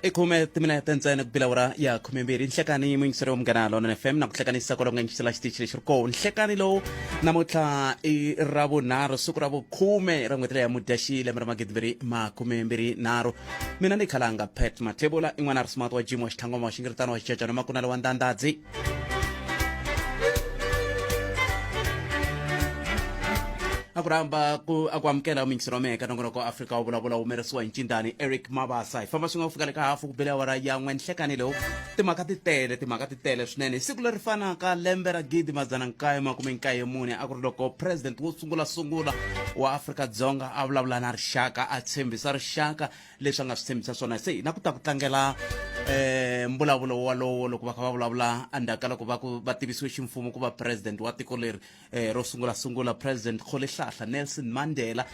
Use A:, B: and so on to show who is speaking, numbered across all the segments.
A: ikhume timinete ntsena ku bila ura ya khumembiri nhlekani muyingiseri wa Munghana Lonene FM na ku hlekanisa kwalonga ngisela xitichi lexi ri koho nhlekani lowu namuntlha i ravunharhu siku ra vukhume ra n'wetela ya mudyaxi lembe ra magidiviri makhumembiri nharhu mina ni khalanga Pat Mathebula in'wana ri smart wa jim wa xitlhangoma wa xingiritano wa xicecano makunala wa ndandadzi akuramba ku akwamkela umyingisiro meka nongonoko Afrika Wa Vulavula umerisiwa hi ncindani Eric Mabasa hi famba swin'we ku fika le ka hafu ku bela wara ya n'we nhlekani lowu timhaka ti tele swinene siku leri fanaka lembe ra 1994 a ku ri loko president wo sungula wa Afrika Dzonga a vulavula na rixaka a tshembisa rixaka leswi a nga swi tshembisa swona se na ku ta ku tlangela mbulavulo walowo loko va kha va vulavula andaka loko va tivisiwe ximfumo ku va president wa tiko leri ro sungula president Kgolehlahla Nelson Mandela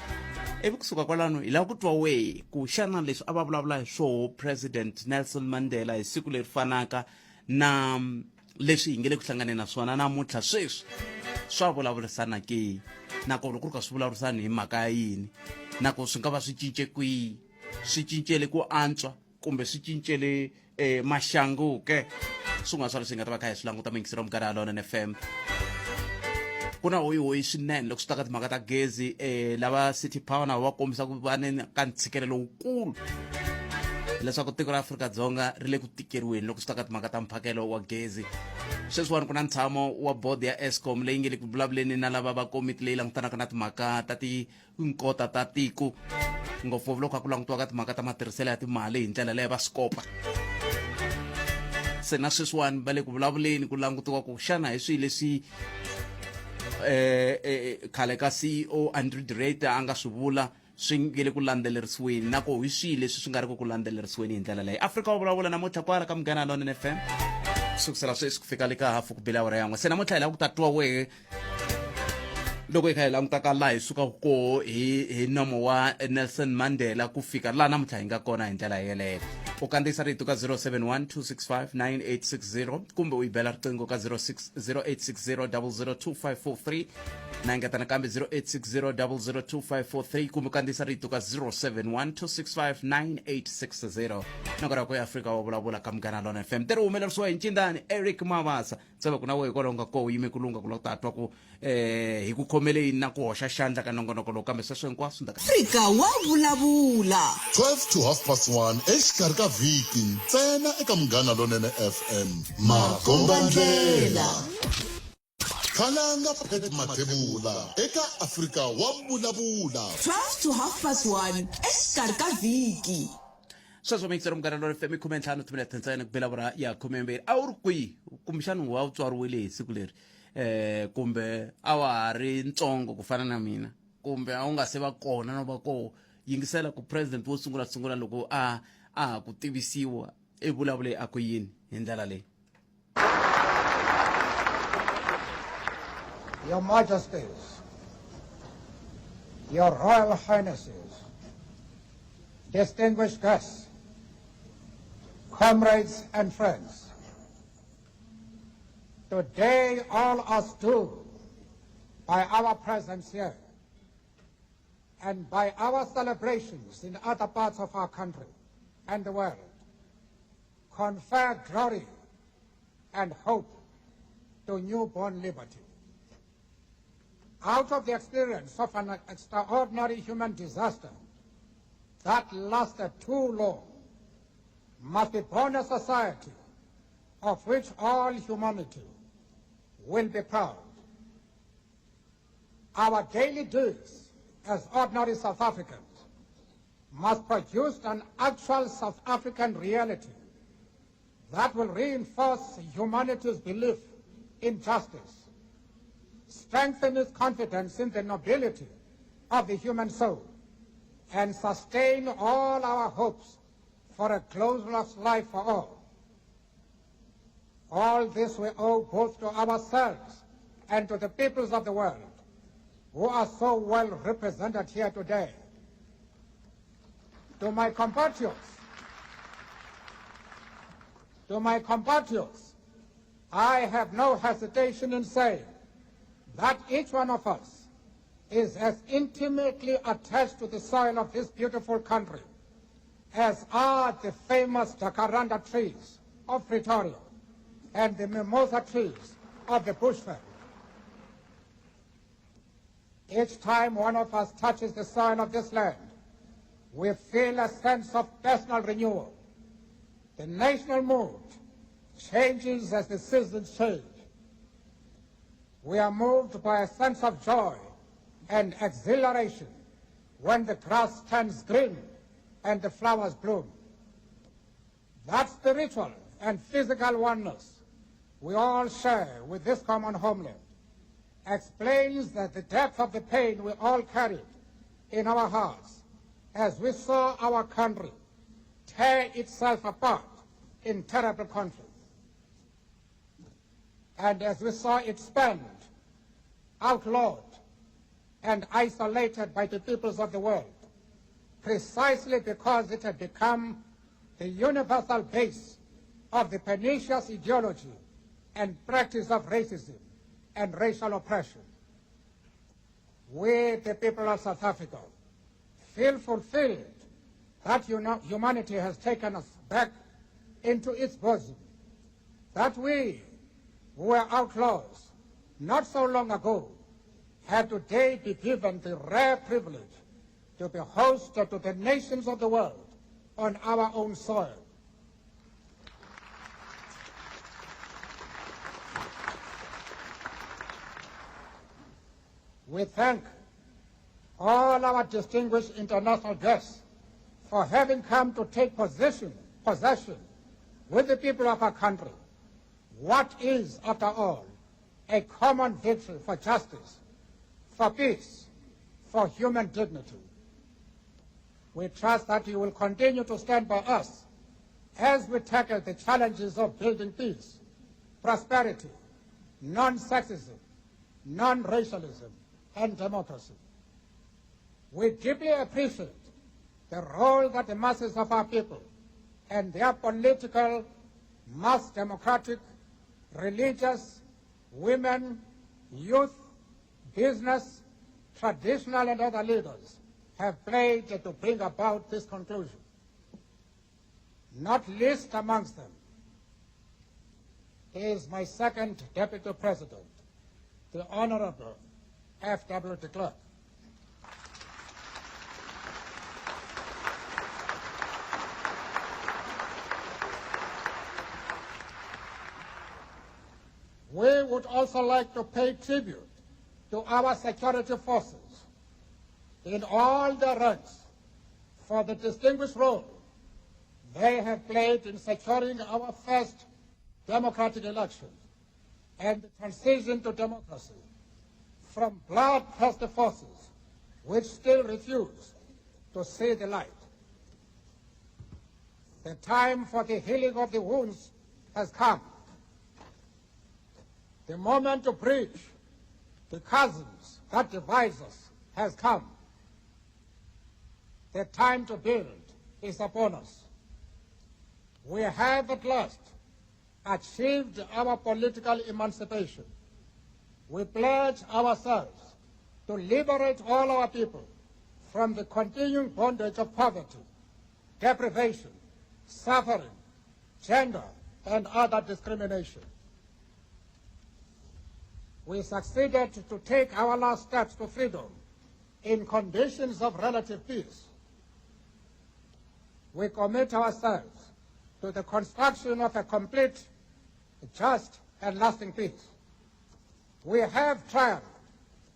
A: ivi kusuka kwalano hi lava ku twa wehe ku xana leswi a va vulavula hi swoho president Nelson Mandela hi siku leri fanaka na leswi hi nge le ku hlanganeni na swona namuntlha sweswi swa vulavurisana ke nako loko ri ka swi vulavurisana hi mhaka ya yini nako swi nga va swi cince kwihi swi cincele ku antswa kumbe swi cincele maxangu ke swin'wana swa leswi hi nga ta va kha hi swi languta muyingiseri wa Munghana Lonene FM ku na hoyi swinene loko swi ta ka timhaka ta gezi lava city power na va kombisa ku va ni ka ntshikelelo wukulu leswaku tiko ra Afrika Dzonga ri le ku tikeriweni loko swi ta ka timhaka ta mphakelo wa gezi sweswiwani ku na ntshamo wa board ya Eskom leyi nge le ku vulavuleni na lava va komiti leyi langutanaka na timhaka ta tinkota ta tiko ngopfungopfu loko ku langutiwa ka timhaka ta matirhiselo ya timali hi ndlela leyi va swikopa se na sweswiwani va le ku vulavuleni ku langutiwa ku xana hi swihi leswi khale ka CEO Andrew Director a nga swi vula swi nge le ku landzelerisiweni nako hi swihi leswi swi nga ri ku landzelerisiweni hi ndlela leyi Afrika Wa Vulavula namuntlha kwala ka Munghana Lonene FM sukusela sweswi ku fika le ka hafu ku bila awara yan'we se namuntlha hi lava ku tatiwa wehe loko hi kha hi langutaka laha hi sukaka koho hi nomo wa Nelson Mandela ku fika laha namuntlha hi nga kona hi ndlela yeleyo u kandziyisa rito ka 071 kumbe u yi bela riqingho ka 0860 na ngeta nakambe 0860 kumbe u kandziyisa rito ka 071 nongora ku Afrika Wa Vulavula ka Munghana Lonene FM teri humelerisiwa hi ncindani Eric Mabasa tseva ku na wehe kwalonga ko yime kulunga ku loko tatwa ku hi ku khomele yini na ku hoxa xandla ka nongonoko lowu kambe sweswo hinkwaswo
B: Afrika Wa Vulavula
C: 12 to 1:30 exikarhi ka vhiki ntsena eka Munghana Lonene FM makombandlela khalanga Pat Mathebula eka Afrika Wa Vulavula
B: 12 to 1:30 exikarhi ka vhiki
A: sweswo muyingiseri Munghana Lonene FM 15 timinete ntsena ku bela vura ya 12 a wu ri kwihi kumbexana wa tswariwile hi siku leri kumbe a wa ha ri ntsongo ku fana na mina kumbe a wu nga se va kona no va koho yingisela ku president wo sungula loko a ku tivisiwa vulavule a ku yini hi ndlela leyi
D: Your Majesties, Your Royal Highnesses, distinguished guests, comrades and friends, today all us do, by our presence here and by our celebrations in other parts of our country and the world, confer glory and hope to newborn liberty. Out of the experience of an extraordinary human disaster that lasted too long, must be born a society of which all humanity will be proud. Our daily duties as ordinary South Africans must produce an actual South African reality that will reinforce humanity's belief in justice, strengthen its confidence in the nobility of the human soul, and sustain all our hopes for a glorious life for all. All this we owe both to ourselves and to the peoples of the world who are so well represented here today. To my compatriots, I have no hesitation in saying that each one of us is as intimately attached to the soil of this beautiful country as are the famous jacaranda trees of Pretoria and the mimosa trees of the bushveld. Each time one of us touches the soil of this land, we feel a sense of personal renewal. The national mood changes as the seasons change. We are moved by a sense of joy and exhilaration when the grass turns green and the flowers bloom. That spiritual and physical oneness we all share with this common homeland explains that the depth of the pain we all carried in our hearts as we saw our country tear itself apart in terrible conflict, and as we saw it spent, outlawed, and isolated by the peoples of the world, precisely because it had become the universal base of the pernicious ideology and practice of racism and racial oppression. We, the people of South Africa, feel fulfilled that humanity has taken us back into its bosom, that we, who were outlaws not so long ago, had today be given the rare privilege to be host to the nations of the world on our own soil. We thank all our distinguished international guests for having come to take possession with the people of our country. What is, after all, a common victory for justice, for peace, for human dignity. We trust that you will continue to stand by us as we tackle the challenges of building peace, prosperity, non-sexism, non-racialism, and democracy. We deeply appreciate the role that the masses of our people and their political, mass democratic, religious, women, youth, business, traditional and other leaders have played to bring about this conclusion. Not least amongst them is my second Deputy President, the Honorable F.W. de Klerk. We would also like to pay tribute to our security forces in all their ranks for the distinguished role they have played in securing our first democratic elections and the transition to democracy from bloodthirsty forces which still refuse to see the light. The time for the healing of the wounds has come. The moment to bridge the chasms that divide us has come. The time to build is upon us. We have at last achieved our political emancipation. We pledge ourselves to liberate all our people from the continuing bondage of poverty, deprivation, suffering, gender, and other discrimination. We succeeded to take our last steps to freedom in conditions of relative peace. We commit ourselves to the construction of a complete, just, and lasting peace. We have triumphed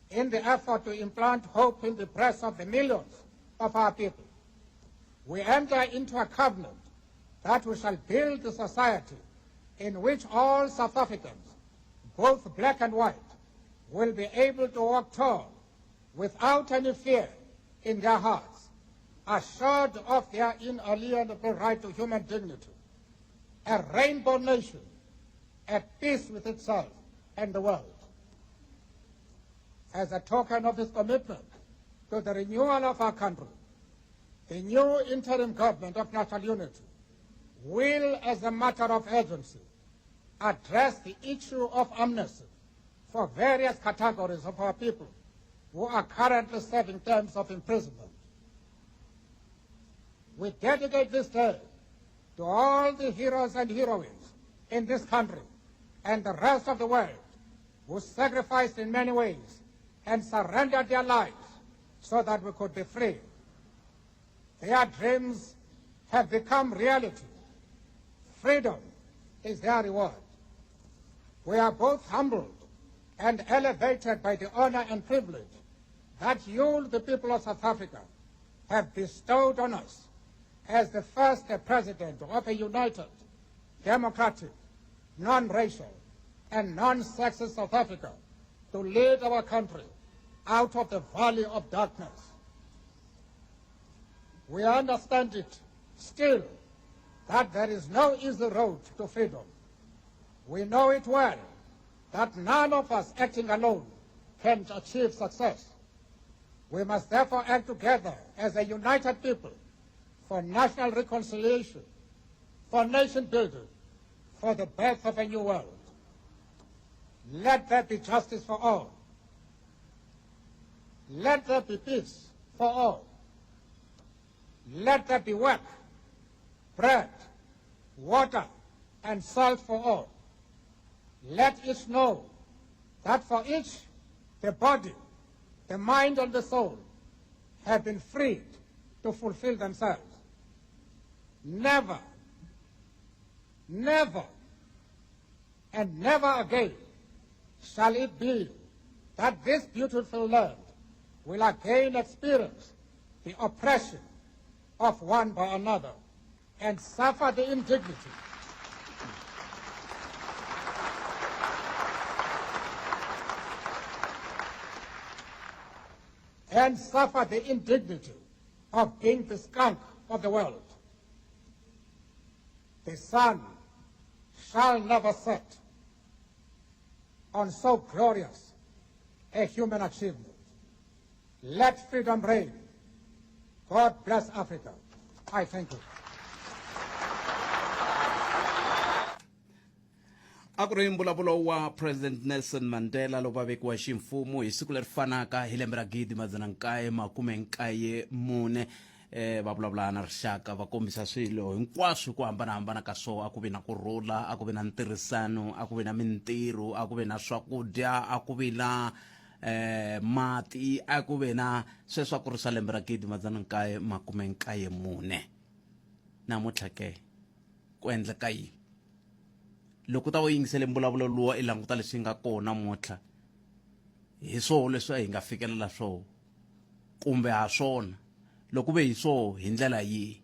D: in the effort to implant hope in the breasts of the millions of our people. We enter into a covenant that we shall build a society in which all South Africans, both black and white, will be able to walk tall without any fear in their hearts, assured of their inalienable right to human dignity, a rainbow nation at peace with itself and the world. As a token of his commitment to the renewal of our country, the new interim government of national unity will, as a matter of urgency, address the issue of amnesty for various categories of our people who are currently serving terms of imprisonment. we dedicate this day to all the heroes and heroines in this country and the rest of the world who sacrificed in many ways and surrendered their lives so that we could be free. Their dreams have become reality. Freedom is their reward. We are both humbled and elevated by the honor and privilege that you, the people of South Africa, have bestowed on us as the first president of a united, democratic, non-racial, and non-sexist South Africa to lead our country out of the valley of darkness. We understand it still that there is no easy road to freedom. We know it well that none of us acting alone can achieve success. We must therefore act together as a united people for national reconciliation, for nation building, for the birth of a new world. Let there be justice for all. Let there be peace for all. Let there be work, bread, water, and salt for all. Let each know that for each, the body, the mind, and the soul have been freed to fulfill themselves. Never, never, and never again shall it be that this beautiful land will again experience the oppression of one by another and suffer the indignity of being the skunk of the world. The sun shall never set on so glorious a human achievement. Let freedom reign. God bless Africa. I thank you.
A: A ku ri mbulavulo wa President Nelson Mandela loko va vekiwa ximfumo hi siku leri fanaka hi lembe ra 1994 va vulavula na rixaka va kombisa swilo hinkwaswo ku hambanahambana ka swona. A ku vi na kurhula, a ku vi na ntirhisano, a ku vi na mintirho, a ku vi na swakudya, a ku vi na mati, a ku vi na sweswo a ku ri swa lembe ra 1994. Namuntlha ke ku endleka yini? Loko ta yingisele mbulavulo luwa i languta leswi nga kona namuntlha hi swona leswi hi nga fikelela swona kumbe ha swona. Loko ve hi swona hi ndlela yihi,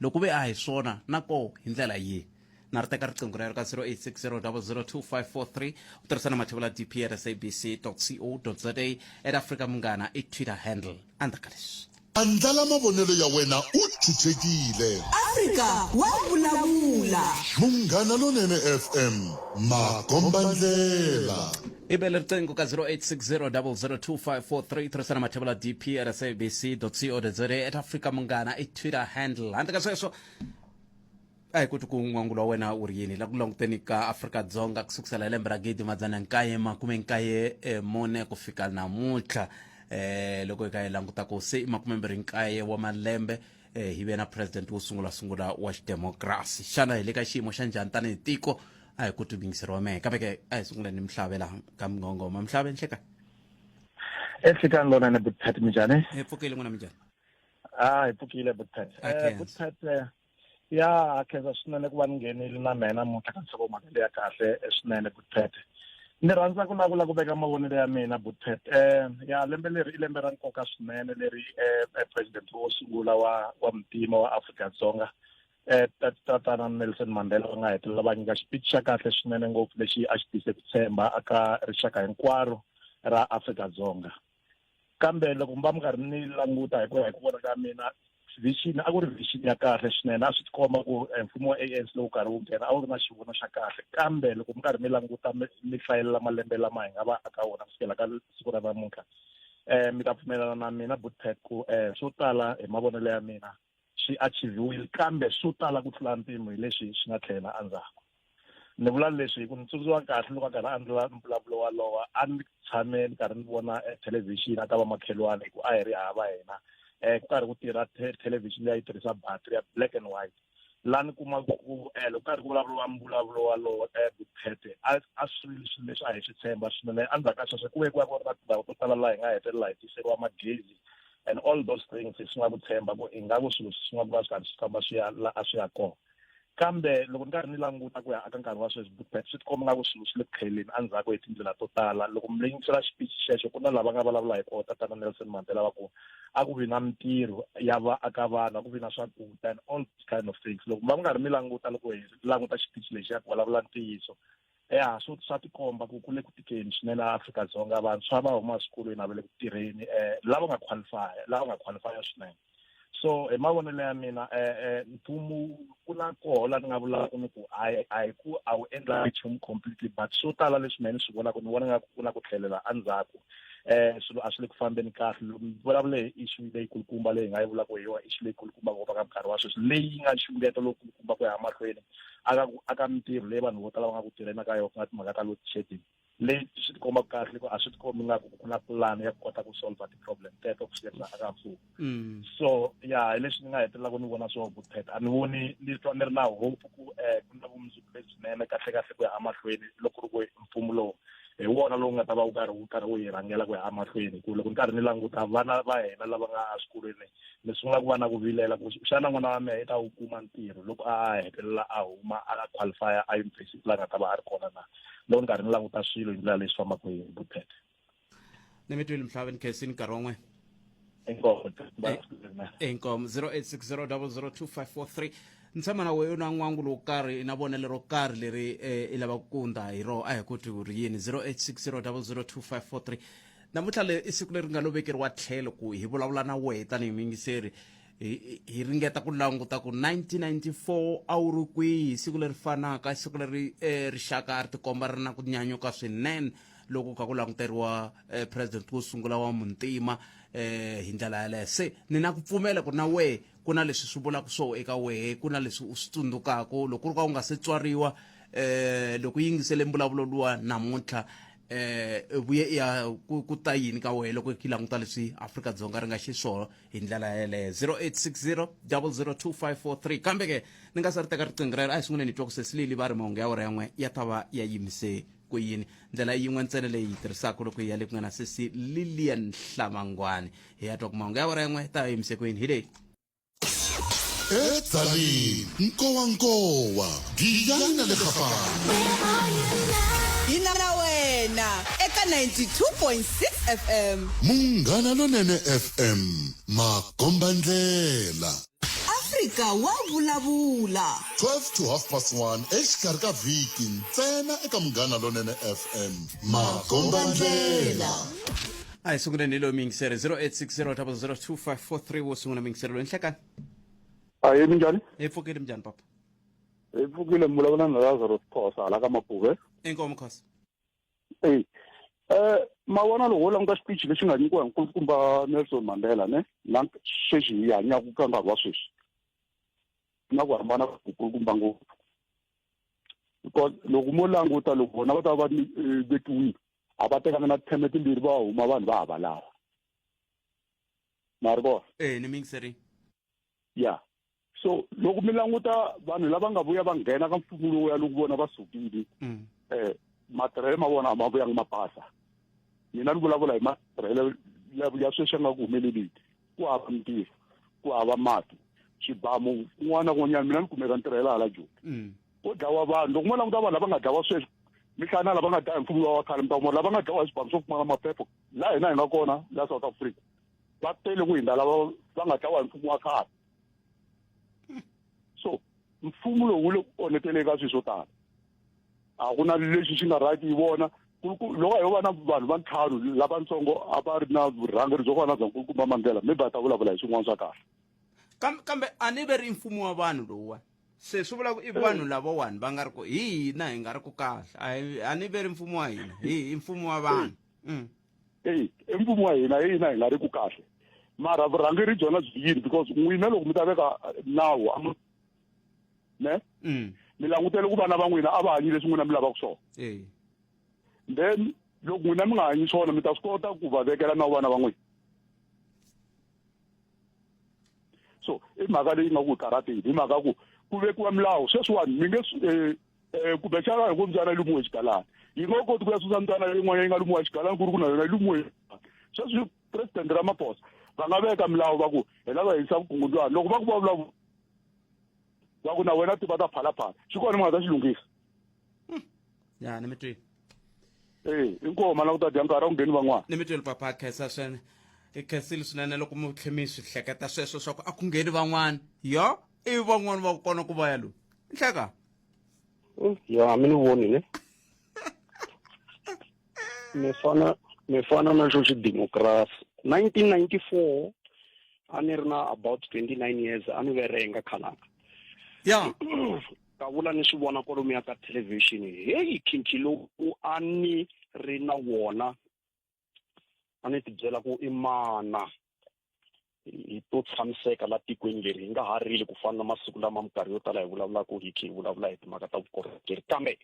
A: loko ve a hi swona nako hi ndlela yihi? Na ri teka riqingho ra ka 0860002543 u tirhisa na mathevula dp@sabc.co.za at Afrika Munghana i Twitter handle andaka leswi.
C: Andlala mavonelo ya wena u chuchekile.
B: Afrika Wa Vulavula.
C: Munghana lonene FM, Makombandlela.
A: Ibele riqingho ka 0860002543 tirhisa na mathevula dp@sabc.co.za at Afrika Munghana i Twitter handle. Handle ka sweswo a hi kuti ku n'wangulo wa wena u ri yini la ku languteni ka Afrika Dzonga ku sukusela hi lembe ra 1994 ku fika namuntlha. Loko hi ka hi languta ku se 29 wa malembe hi ve na president wo sungula wa xidemokirasi. Xana hi le ka xiyimo xa njhani tanihi tiko? A hi ku tibingiseri wa mehe kambe ke a hi sungula ni mihlavela ka mngongoma. Mhlave nhleka
E: ehlekani lona nebutphat minjhani?
A: hi pfukile n'wina minjhani?
E: Hi pfukile butphat. Butphat ya khensa swinene ku va ni nghenile na mina namuntlha ka nhlokomhaka leyi ya kahle swinene butphat. Ni rhandza ku lava ku veka mavonelo ya mina butphat. Ya lembe leri i lembe ra nkoka swinene leri president wo sungula wa muntima wa Afrika Dzonga tatana Nelson Mandela va nga hetelela va nyika speech xa kahle swinene ngopfu lexi a xi tise ku tshemba aka rixaka hinkwaro ra Afrika Dzonga. Kambe loko mi va mi karhi ni languta hi ku vona ka mina vision a ku ri vision ya kahle swinene. A swi tikomba ku mfumo wa ANC lowu karhi wu nghena a wu ri na xivono xa kahle. Kambe loko mi karhi mi languta mi hlayelela malembe lama hi nga va aka wona kusukela ka siku ra namuntlha mi ta pfumelana na mina butphat ku swo tala hi mavonelo ya mina swi achievewile kambe swo tala ku tlula mpimo hi leswi swi nga tlhela endzhaku. Ni vula leswi ku ni tsundzuka kahle loko a karhi a endla mbulavulo walowa a ni tshame ni karhi ni vona television aka va makhelwani hi ku a hi ri hava hina ku karhi ku tirha television leyi tirhisa battery ya black and white lani kuma ku loko karhi ku vulavuriwa mbulavulo walowo vuphete a swilo leswi a hi swi tshemba swinene endzhaku ka sweswo ku vekiwa ku ri na tindhawu to tala laha hi nga hetelela hi tiseriwa magezi and all those things swi nga ku tshemba ku ingaku swilo swi nga ku va swi karhi swi famba swi ya la a swi ya kona kambe loko ni karhi ni languta ku ya aka nkarhi wa sweswi vuphete swi tikomba nga ku swilo swi le ku kheleni endzhaku hi tindlela to tala loko mi leyingisela speech xexo ku na lava nga vulavula hi kota tana Nelson Mandela va ku a ku vi na mintirho ya aka vana a ku vi na swakudya and all these kind of things loko mi nga ri mi languta loko hi languta speech lexi ya ku vulavula ntiyiso swa tikomba ku le ku tikeni swinene Afrika Dzonga vantshwa va huma eswikolweni a va le ku tirheni lava nga qualify swinene so hi mavonelo ya mina mfumo ku na koho la ni nga vulaka ni ku a wu endla nchumu completely but swo tala leswinene swi vonaka ni vona nga ku na ku tlhelela endzhaku swilo a swi le ku fambeni kahle vulavule hi issue leyikulukumba leyi nga yi vulaka hi yona issue leyikulukumba ngopfu ka nkarhi wa sweswi leyi nga nxungeto lowukulukumba ku ya mahlweni aka mintirho leyi vanhu vo tala va nga ku tirheni ka yona nga timhaka ta load shedding leyi swi tikomba kahle ku a swi tikombi nga ku na plan ya ku kota ku solve ti-problem teto ku swi aka mfumo so hi leswi ni nga hetelelaka ni vona swo vupheta a ni voni ni twa ni ri na hope ku na vumundzuku lebyinene kahle ku ya emahlweni loko ri ku mfumo lowu hi wona lowu nga ta va wu karhi wu hi rhangela ku ya emahlweni ku loko ni karhi ni languta vana va hina lava nga eswikolweni leswi nga ku va na ku vilela ku xana n'wana wa mehe i ta wu kuma ntirho loko a hetelela a huma a qualify a university la nga ta va a ri kona na loko ni karhi ni languta swilo hi ndlela leswi fambaka hi vuphete
A: ni mi twile mhlaweni khesini nkarhi wun'we inkomo 0860002543 ni tshama na weyo na n'wangu lowu karhi na vonelo ro karhi leri i lava ku kunda hi ro a hi koti ku ri yini 0860002543 namuntlha le i siku leri nga lovekeriwa tlhelo ku hi vulavula na wehe tanihi muyingiseri hi ringeta ku languta ku 1994 a wu ri kwihi siku leri fanaka siku leri rixaka ri tikomba ri na ku nyanyuka swinene loko ka ku languteriwa president wo sungula wa muntima hi ndlela yaleyo se ni na ku pfumela ku na wehe ku na leswi swi vulaka swo eka wehe ku na leswi u swi tsundzukaka loko ri ka u nga se tswariwa loko yingisele mbulavulo luwa namuntlha vuye ya ku ta yini ka wehe loko ki languta leswi Afrika Dzonga ri nga xiswona hi ndlela yaleyo 0860002543 kambe ke ni nga sa ri teka riqingho rero a hi sungule ni twa ku sesilili va ri mahungu ya wena yan'we ya ta va ya yimise ku yini ndlela yin'we ntsena leyi hi tirhisaka loko hi ya le ku nga na sesi Lilian Hlamangwane hi ya twa ku mahungu ya wena yan'we ta yimise ku yini hi leyi
C: Edzalini nkowankowa giyani na le Gapane
B: hina na wena eka 92.6 FM
C: Munghana Lonene FM Makombandlela
B: Afrika Wa Vulavula
C: 12 to 1:30 exikarhi ka vhiki ntsena eka Munghana Lonene FM Makombandlela
A: a hi sunguleni hi lowu miyingiseri 0860002543 wo sungula miyingiseri loyi nhlekani
F: Ayi minjani?
A: hi pfukile mjani papa
F: Hi pfukile vulavula na Lazarus Khosa hala ka Mapuve.
A: inkomo khosa
F: Mawona lo hola nga speech lexi nga nyikiwa hi nkulukumba Nelson Mandela ne na sweswi hi hanyaku ka nkarhi wa sweswi na ku hambana ku nkulukumba ngopfu because loko mo languta loko vona va ta va vekiwile a va tekanga na tsheme timbirhi va huma vanhu va hava lava mari vona
A: ni miyingiseri
F: so loko mi languta vanhu lava nga vuya va nghena ka mfumo lowu ya loko vona va sukile matirhelo ma vona ma vuya ma pasa mina ni vulavula hi matirhelo ya sweswi nga ku humeleliki ku hava mintirho ku hava mati xibamu kun'wana na kun'wanyana mina ni kumeka ntirhela hala joni ko dlawa vanhu loko mo languta vanhu lava nga dlawa sweswi mi hlaya lava nga dlaya hi mfumo wa khale mi ta vona lava nga dlawa hi swibamu swo pfumala maphepha laha hina hi nga kona la South Africa va tele ku hindza lava va nga dlawa hi mfumo wa khale so mfumo lowu wu le ku onhetele ka swilo swo tala a ku na lexi xi nga right hi vona loko hi va na vanhu va ntlhanu lavatsongo a va ri na vurhangeri byo fana bya nkulukumba Mandela maybe va ta vulavula hi swin'wana swa kahle
A: kambe a ni ve ri mfumo wa vanhu lowuwani se swi vula ku i vanhu lavawani va nga ri ku hi hina hi nga ri ku kahle a ni ve ri mfumo wa hina hi mfumo wa vanhu
F: i mfumo wa hina hi nga ri ku kahle mara vurhangeri byona byi yini because n'wina loko mi ta veka nawu ne mi langutele ku vana va n'wina a va hanyi leswi n'wina mi lavaka swona then loko n'wina mi nga hanyi swona mi ta swi kota ku va vekela na vana va n'wina so i mhaka leyi nga ku karateni hi mhaka ku ku vekiwa milawu sweswiwani mi nge kumbexana hi ku mbyana lumiwe xigalani yi nga koti ku ya susa mbyana yin'wana yi nga lumiwa xigalani ku ri ku na yona lumiwe sweswi president Ramaphosa va nga veka milawu va ku hi lava hisa vukungundzwana loko va ku vulavula va ku na wena ti va ta phalaphala xi kona mi nga ta xi lunghisa
A: ya ni mi twile
F: inkomo na ku ta dya nkarhi a ku ngheni van'wana
A: ni mi twile papa khensa swene i khensile swinene loko mi tlhe mi swi hleketa sweswo swa ku a ku ngheni van'wana yo ivi van'wana va kona ku va ya lowu nhleka
G: ya mi ni voni ne mi fana na xo xidemokirasi 1994 a ni ri na about 29 years a ni verenga khalanga
A: ya
G: ka vula ni swi vona kwalomuya ka television heyi nkhinkhi lowu a ni ri na wona a ni ti byela ku i mana hi to tshamiseka la tikweni leri hi nga ha rili ku fana na masiku lama minkarhi yo tala hi vulavulaka hi vulavula hi timhaka ta vukorhokeri kambe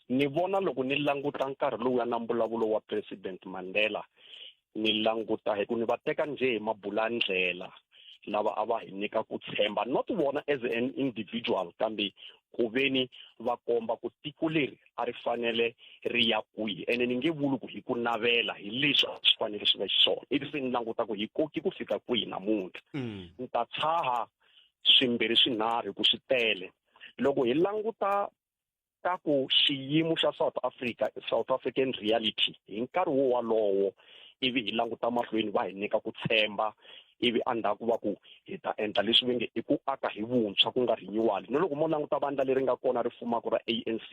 G: ni vona loko ni languta nkarhi lowu ya na mbulavulo wa president Mandela ni languta hi ku ni va teka nje hi mabulandlela lava a va hi nyika ku tshemba not vona as an individual kambe ku veni va komba ku tiko leri a ri fanele ri ya kwihi ene ni nge vuli ku hi ku navela hi leswi a swi fanele swi va xiswona ivi se ni languta ku hi koki ku fika kwihi namuntlha ni ta tshaha swimbirhi swinharhu ku swi tele loko hi languta ka ku xiyimo xa South African reality hi nkarhi wo walowo ivi hi languta mahlweni va hi nyika ku tshemba ivi andaku va ku hi ta endla leswi venge i ku aka hi vuntshwa ku nga renewal no loko mo languta vandla leri nga kona ri fumaka ra ANC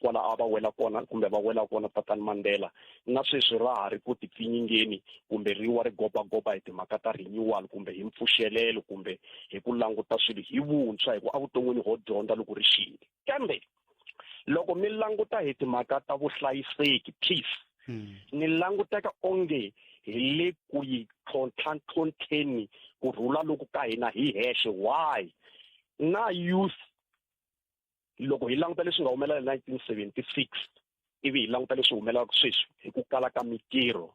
G: kwala a va wela kona kumbe va wela kona tatani Mandela na sweswi ra ha ri ku tipfinyingeni kumbe riwa ri gobagoba hi timhaka ta renewal kumbe hi mpfuxelelo kumbe hi ku languta swilo hi vuntshwa hi ku avuton'wini ho dyondza loko ri xile kambe loko mi languta hi timhaka ta vuhlayiseki peace ni languteka onge hi le ku yi tlhontlheni ku rhula loku ka hina hi hexe why na youth loko hi languta leswi nga humelela hi 1976 ivi hi languta leswi humelelaka sweswi hi ku kala ka mitirho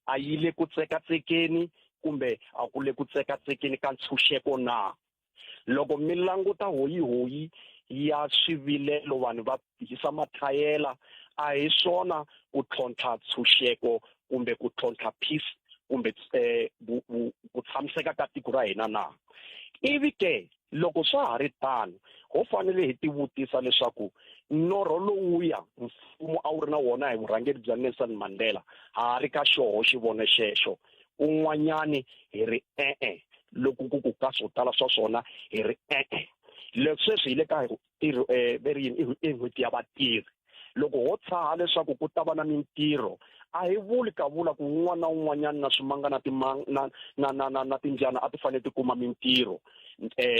G: a yi le ku tsekatsekeni kumbe a ku le ku tsekatsekeni ka ntshunxeko na loko mi languta hoyi ya swivilelo vanhu va hisa mathayela a hi swona ku tlhontlha ntshunxeko kumbe ku tlhontlha peace kumbe ku tshamiseka ka tiko ra hina na ivi ke loko swa ha ri tano ho fanele hi tivutisa leswaku norho lowuya mfumo a wu ri na wona hi vurhangeri bya Nelson Mandela ha ri ka xoho xivono xexo un'wanyani hi ri loko ku ka swo tala swa swona hi ri leswi hi le ka veri i n'hweti ya vatirhi loko ho tshaha leswaku ku ta va na mintirho a hi vuli ka vula ku un'wana na un'wanyana na swimanga na timbyana a ti fanele ti kuma mintirho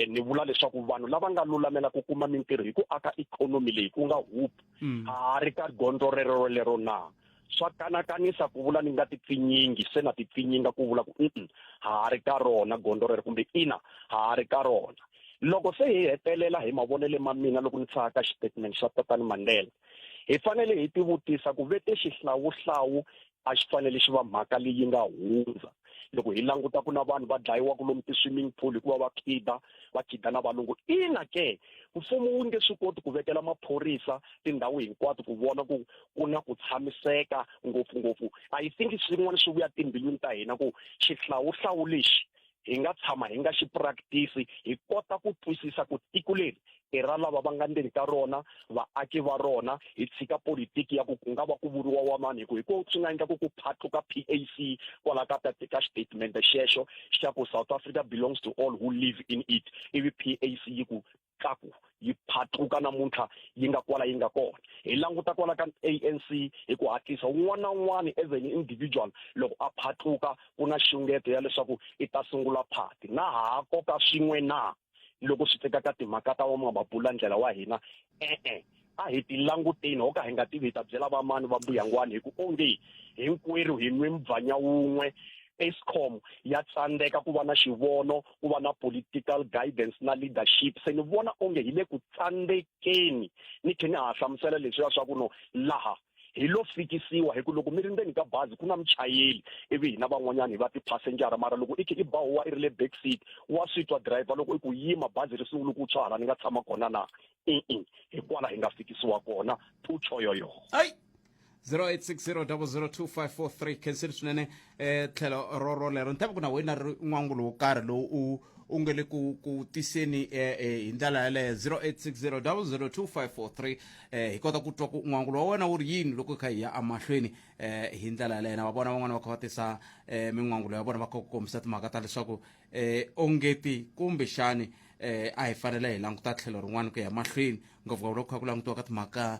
G: ni vula leswaku vanhu lava nga lulamela ku kuma mintirho hi ku aka ikhonomi leyi ku nga hope ha ri ka gondzo lero na swa kanakanisa ku vula ni nga tipfinyingi se na tipfinyinga ku vula ku ha ri ka rona gondzo rero kumbe ina ha ri ka rona loko se hi hetelela hi mavonele ma mina loko ni tshaha ka statement xa tatani Mandela hi fanele hi tivutisa ku vete xihlawuhlawu a xi fanele xi va mhaka leyi nga hundza loko hi languta ku na vanhu va dlayiwa ku lomu ti-swimming pool hikuva va khida na valungu ina ke mfumo wu nge swi koti ku vekela maphorisa tindhawu hinkwato ku vona ku na ku tshamiseka ngopfungopfu I think swin'wana swi vuya timbilwini ta hina ku xihlawuhlawu lexi hi nga tshama hi nga xi practice hi kota ku twisisa ku tiko leri i ra lava va nga ndzeni ka rona vaaki va rona hi tshika politiki ya ku nga va ku vuriwa wa mani hi ku swi nga endla ku phatluka PAC kwala ka statement xexo xa ku South Africa belongs to all who live in it ivi PAC yi ku tlaku yi phatluka namuntlha yi nga kwala yi nga kona hi languta kwala ka ANC hi ku hatlisa un'wana na un'wana as an individual loko a phatluka ku na xungeto ya leswaku i ta sungula party na ha koka swin'we na loko swi teka ka timhaka ta mabulandlela wa hina a hi ti languteni ho ka hi nga tivi hi ta byela vamani va mbuyangwani hi ku onge hinkwerhu hi nwe mbvanya wun'we Eskom ya tsandeka ku va na xivono ku va na political guidance na leadership se ni vona onge hi le ku tsandekeni ni tlhe ni ha hlamusela leswiya swa ku no laha hi lo fikisiwa hi ku loko mi ri ndzeni ka bazi ku na muchayeli ivi hina van'wanyana hi va ti-passenger mara loko i khe i bawa i ri le back seat wa switwa driver loko i ku yima bazi ri sungula ku tshwa hala ni nga tshama kona na hikwalaho hi nga fikisiwa kona tutsho yoyo
A: 0860002543 khenseli swinene tlhelo rorolero ni ta va ku na wena ri n'wangulo wo karhi lowu u nge le ku tiseni hi ndlela yaleyo 0860002543 hi kota ku twa ku n'wangulo wa wena wu ri yini loko hi kha hi ya amahlweni hi ndlela yaleyo na va vona van'wana va kha va tisa min'wangulo ya vona va kha ku kombisa timhaka ta leswaku ongeti kumbexani a hi fanele hi languta tlhelo rin'wana ku ya mahlweni ngopfungopfu loko kha ku langutiwa ka timhaka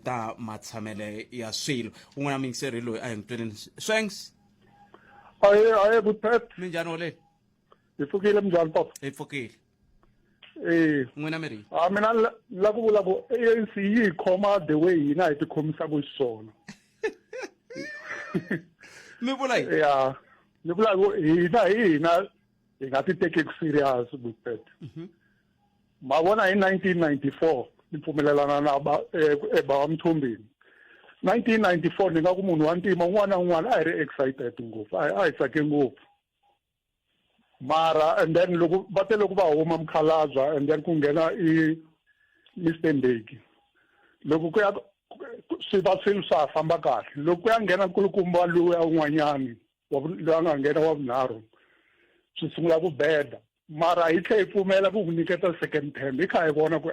A: ta matshamele ya swilo un'wana mingiseri loyi a hi n'wi twenini swanks
F: aye buthet
A: minjhani woleni
F: hi pfukile minjhani papa
A: hi pfukile n'wina mi ri
F: mina la ku vula ku ANC yi khoma the way hina hi tikhomisaka xiswona
A: mi vula yini
F: ya ni vula ku hina hi nga ti tekeki serious buthet ma vona hi 1994 ni pfumelelana na ba Mthombeni 1994 ni nga ku munhu wa ntima un'wana na un'wana a hi ri excited ngopfu a hi tsake ngopfu mara and then loko va te loko va huma mukhalabya and then ku nghena Mr Mbeki loko ku ya swi va swilo swa famba kahle loko ku ya nghena nkulukumba luya un'wanyani loyi a nga nghena wa vunharhu swi sungula ku beda mara hi tlhe hi pfumela ku nyiketa second term hi kha hi vona ku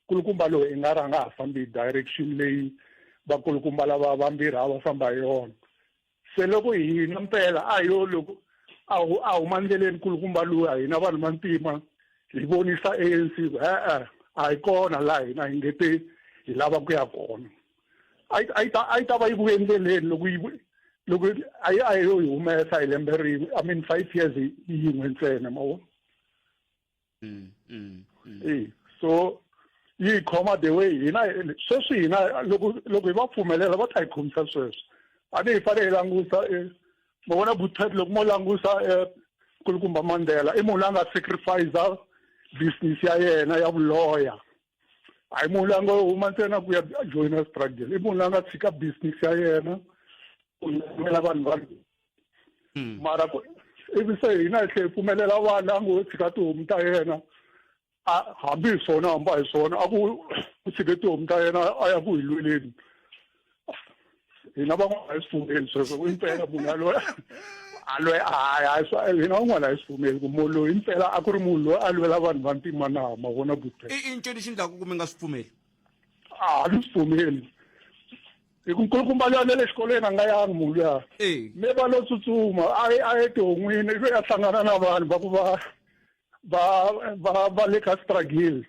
F: nkulukumba loyi i nga rhanga ha fambi direction leyi vakulukumba lava vambirhi a va famba hi yona se loko hina mpela a yo loko a huma ndleleni nkulukumba luya hina vanhu vantima hi vonisa ANC a hi kona laha hina hi ngete hi lava ku ya kona a yi ta va yi vuye endleleni loko a yi yo hi humesa hi lembe rin'we I mean 5 years yin'we ntsena ma vona so yi khoma the way hina sweswi hina loko hi va pfumelela va ta hi khomisa sweswo a ni hi fanele hi langusa ma vona buthet loko mo langusa nkulukumba Mandela i munhu la nga sacrifice business ya yena ya vuloya a hi munhu la nga huma ntsena ku ya joina struggle i munhu la nga tshika business ya yena mela vanhu va mara ivi se hina hi tlhe hi pfumelela vanhu a ngo tshika tihomu ta yena hambi hi swona hamba hi swona a ku tshike tihomu ta yena a ya ku hi lweleni hina van'wana hi swi pfumeli sweswo impela munhu aloya hina van'wana hi swi pfumeli ku munhu loyi impela a ku ri munhu loyi a lwela vanhu vantima na ma vona buthe
A: i ncini lexi endlaku ku mi nga swi pfumeli
F: a ni swi pfumeli hi ku nkulukumba luya na le xikolweni a nga yangi munhu luya me va lo tsutsuma a ye tihon'wini ivi a hlangana na vanhu va ku va le ka struggle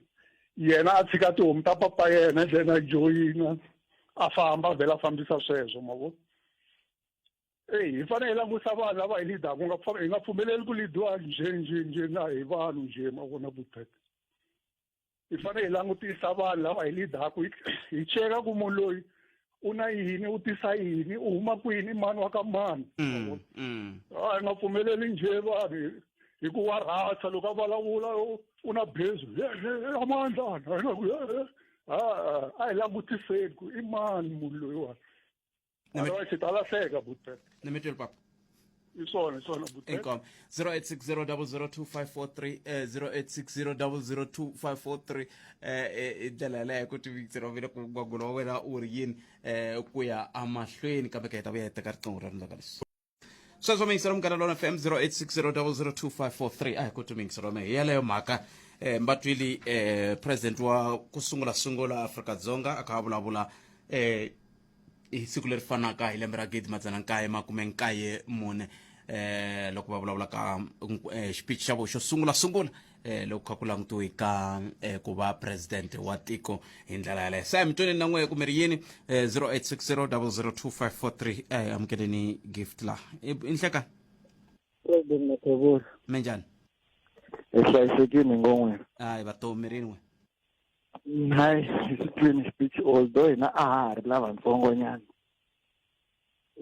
F: yena a tshika tihomu ta papa yena then a joyina a famba vhela a fambisa sweswo ma vo hi fanele hi langusa vanhu lava hi lidaku hi nga pfumeleli ku lidiwa njhe na hi vanhu njhe ma vona butete hi fanele hi langutisa vanhu lava hi lidaku hi cheka ku munhu loyi u na yini u tisa yini u huma kwini mani wa ka mani hi nga pfumeleli njhe vanhu hi ku wa rhatsa loko a vulavula u na bhezu amandla a hi langutiseni ku i mani munhu loyiwani otherwise hi ta lahleka butete
A: ni mi tweli papa
F: i swona butete
A: inkomo 0860002543 0860002543 i ndlela yaleyo ku tivikisela wa vile ku ngwangula wa wena u ri yini ku ya amahlweni kambe ka hi ta vuya hi teka riqingho ra rindzaka leswi sweswo mingiselo munghana lona FM 0860002543 a hi ku timingiselo me hi yaleyo mhaka mba twili president wa ku sungula Afrika Dzonga a kha a vulavula hi siku leri fanaka hi lembe ra 1994 loko va vulavula ka speech xa vo xo sungula loko kha ku langutiwe ka ku va president wa tiko hi ndlela yaleyo sa mi tweni na n'we ku mi ri yini 0860002543 amukeleni gift la inhleka
H: president Mavonelo
A: menjani
H: ehlayisekile ngongwe
A: hayi vatomi rin'we
H: hayi isipini speech although hina a ha ri lavatsongonyana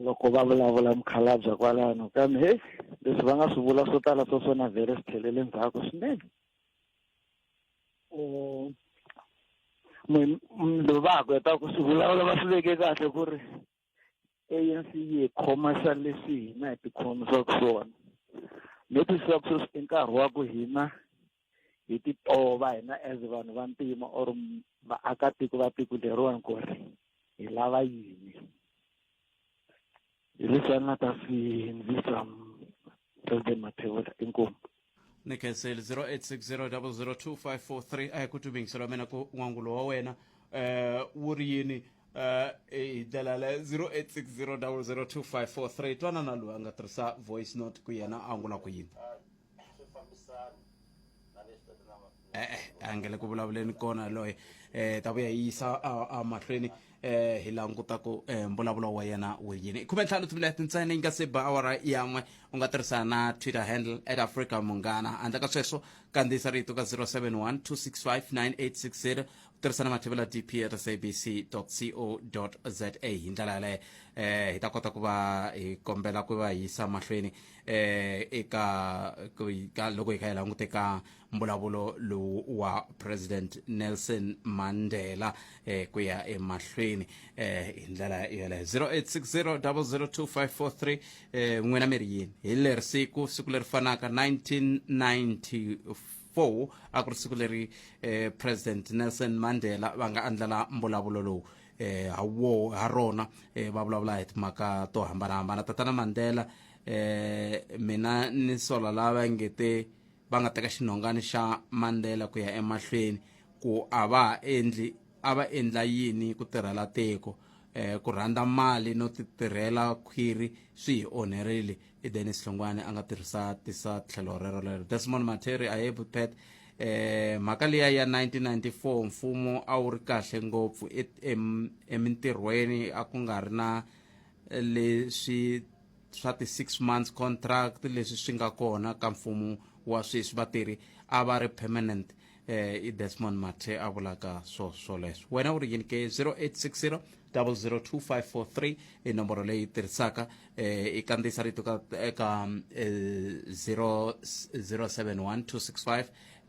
H: loko va vulavula mukhalabya kwalano kambe leswi va nga swi vula swo tala swona vhele swi tlhelele ndzhaku swinene va kweta ku swivulavula va swi veke kahle ku ri ANC yi khoma xa leswi hina hi tikhomisaka swona no twisaka sweswi i nkarhi wa ku hina hi titova hina as vanhu va ntima or vaakatiko va tiko leriwani ku ri hi lava yini hi leswi a ni nga ta swi endlisa President Mavonelo inkomu
A: ni khenseli 0860002543 a hi ku tumbingisela mina ku n'wangulo wa wena wu ri yini hi ndlela le 0860002543 twana na loyi a nga tirhisa voice note ku yena a ngula ku yini a ngele ku vulavuleni kona loyi ta vuya yi yisa a mahlweni hi languta ku mbulavulo wa yena wu yini 15 ntsena yi nga se ba awara yan'we u nga tirhisa na Twitter handle @Afrika Munghana handle ka sweswo kandziyisa rito ka 0712659860 tirhisa na mathevela dp@sabc.co.za hi ndlela yaleyo hi ta kota ku va hi kombela ku va yisa mahlweni eka loko hi kha hi languta eka mbulavulo lowu wa President Nelson Mandela ku ya emahlweni hi ndlela yaleyo 0860002543 n'wina mi ri yini hi leri siku leri fanaka 1994 a ku ri siku leri President Nelson Mandela va nga andlala mbulavulo lowu ha rona va vulavula hi timhaka to hambanahambana tatana Mandela mina ni sola lava ngete va nga teka xinhongani xa Mandela ku ya emahlweni ku a va endla yini ku tirhela tiko ku rhanda mali no ti tirhela khwiri swi hi onherile i Dennis Hlongwane a nga tirhisa tisa tlhelo rero Desmond Materi a ye Bupet mhaka liya ya 1994 mfumo a wu ri kahle ngopfu emintirhweni a ku nga ri na leswi swa ti 6 months contract leswi swi nga kona ka mfumo wa sweswi vatirhi a va ri permanent i Desmond Mathe a vulaka swoleswo wena u ri yini ke 0860002543 i nomboro leyi tirhisaka i kandziyisa rito eka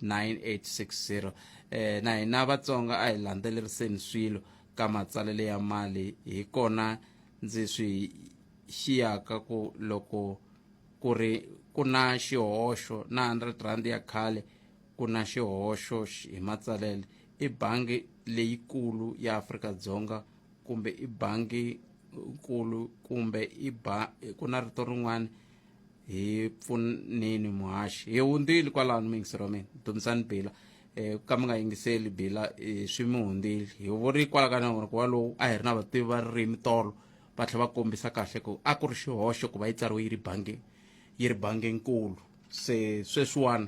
A: 0712659860 na hina Vatsonga a hi landzeleriseni swilo ka matsalele ya mali hi kona ndzi swi xiyaka ku loko ku ri ku na xihoxo na 100 rand ya khale ku na xihoxo hi matsalele i bangi leyikulu ya Afrika Dzonga kumbe i bangi nkulu kumbe ku na rito rin'wana hi pfuneni muhaxi hi hundzile kwalano mingisero mina dumisani bila ka mi nga yingiseli bila swi mi hundzile hi vuri kwala ka nongonoko walowu a hi ri na vativi va ririmi tolo va tlhela va kombisa kahle ku a ku ri xihoxo ku va yi tsariwe yi ri bangi nkulu se sweswiwani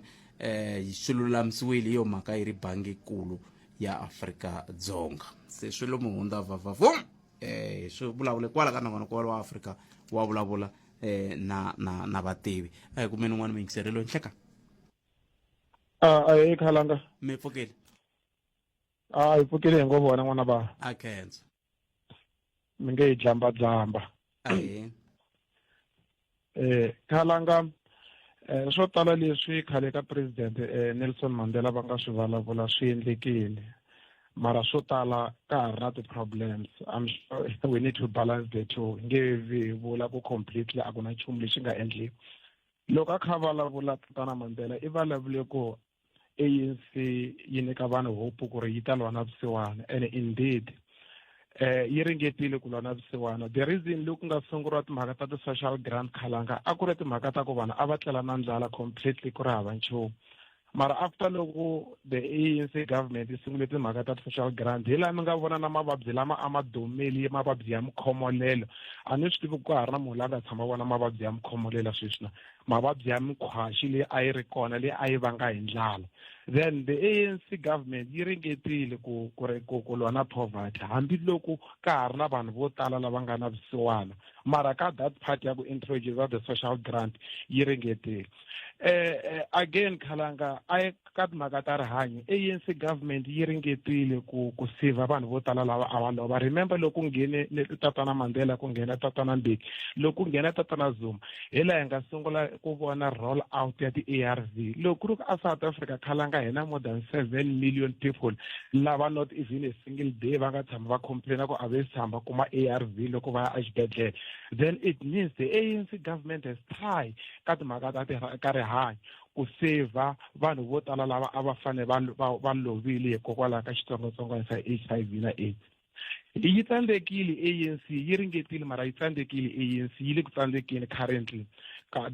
A: swi lulamisiwile hi yo mhaka yi ri bangi nkulu ya Afrika Dzonga se swi lo mi hundza vavavum swi vulavule kwala ka nongonoko wa Afrika wa vulavula na vativi a hi kumeni n'wana miyingiserelo nhleka
E: a khalanga
A: mi pfukile
E: hi pfukile hi ngo vona n'wana ba
A: a khensa
E: mi nge hi dzamba khalanga swo tala leswi khale ka President Nelson Mandela va nga swi vulavula swi endlekile mara swo tala ka ha ri na ti-problems I'm sure we need to balance the two nge vi vula ku completely a ku na nchumu lexi nga endliwa loko a kha vulavula tatana Mandela i vulavule ku ANC yi nyika vanhu hope ku ri yi ta lwa na vusiwana and indeed yi ringetile ku lwa na vusiwana the reason loku nga sunguriwa timhaka ta ti-social grant khalanga a ku ri timhaka ta ku vanhu a va tlela na ndlala completely ku ri hava nchumu mara after loko the ANC government yi sungule timhaka ta social grant hi laha mi nga vona na mavabyi lama a ma dumeli mavabyi ya mukhomolelo a ni swi tivi ku ha ri na munhu la nga tshama vona mavabyi ya mukhomolelo sweswi na mavabyi ya mikhwaxi leyi a yi ri kona leyi a yi vanga hi ndlala then the ANC government yi ringetile ku lwa na poverty hambiloko ka ha ri na vanhu vo tala lava nga na vusiwana mara ka that part ya ku introduce the social grant yi ringetile again khalanga ka timhaka ta rihanyo ANC government yi ringetile ku save vanhu vo tala lava a va lova remember loko nghene tatana Mandela ku nghena tatana Mbeki loko nghena tatana Zuma hi laha hi nga sungula
I: ku vona roll out ya ti-ARV loko ku ri a South Africa khalanga hina more than 7 million people lava not even a single day va nga tshama va complaina ku a ve tshama kuma ARV loko va ya exibedhlele then it means the ANC government has tried ka timhaka ka rihanyo ku seva vanhu vo tala lava a va fane va lovile hikokwalaho ka xitsongwatsongwana xa HIV na AIDS. Yi tsandzekile ANC yi ringetile mara yi tsandzekile ANC yi le ku tsandzekeni currently.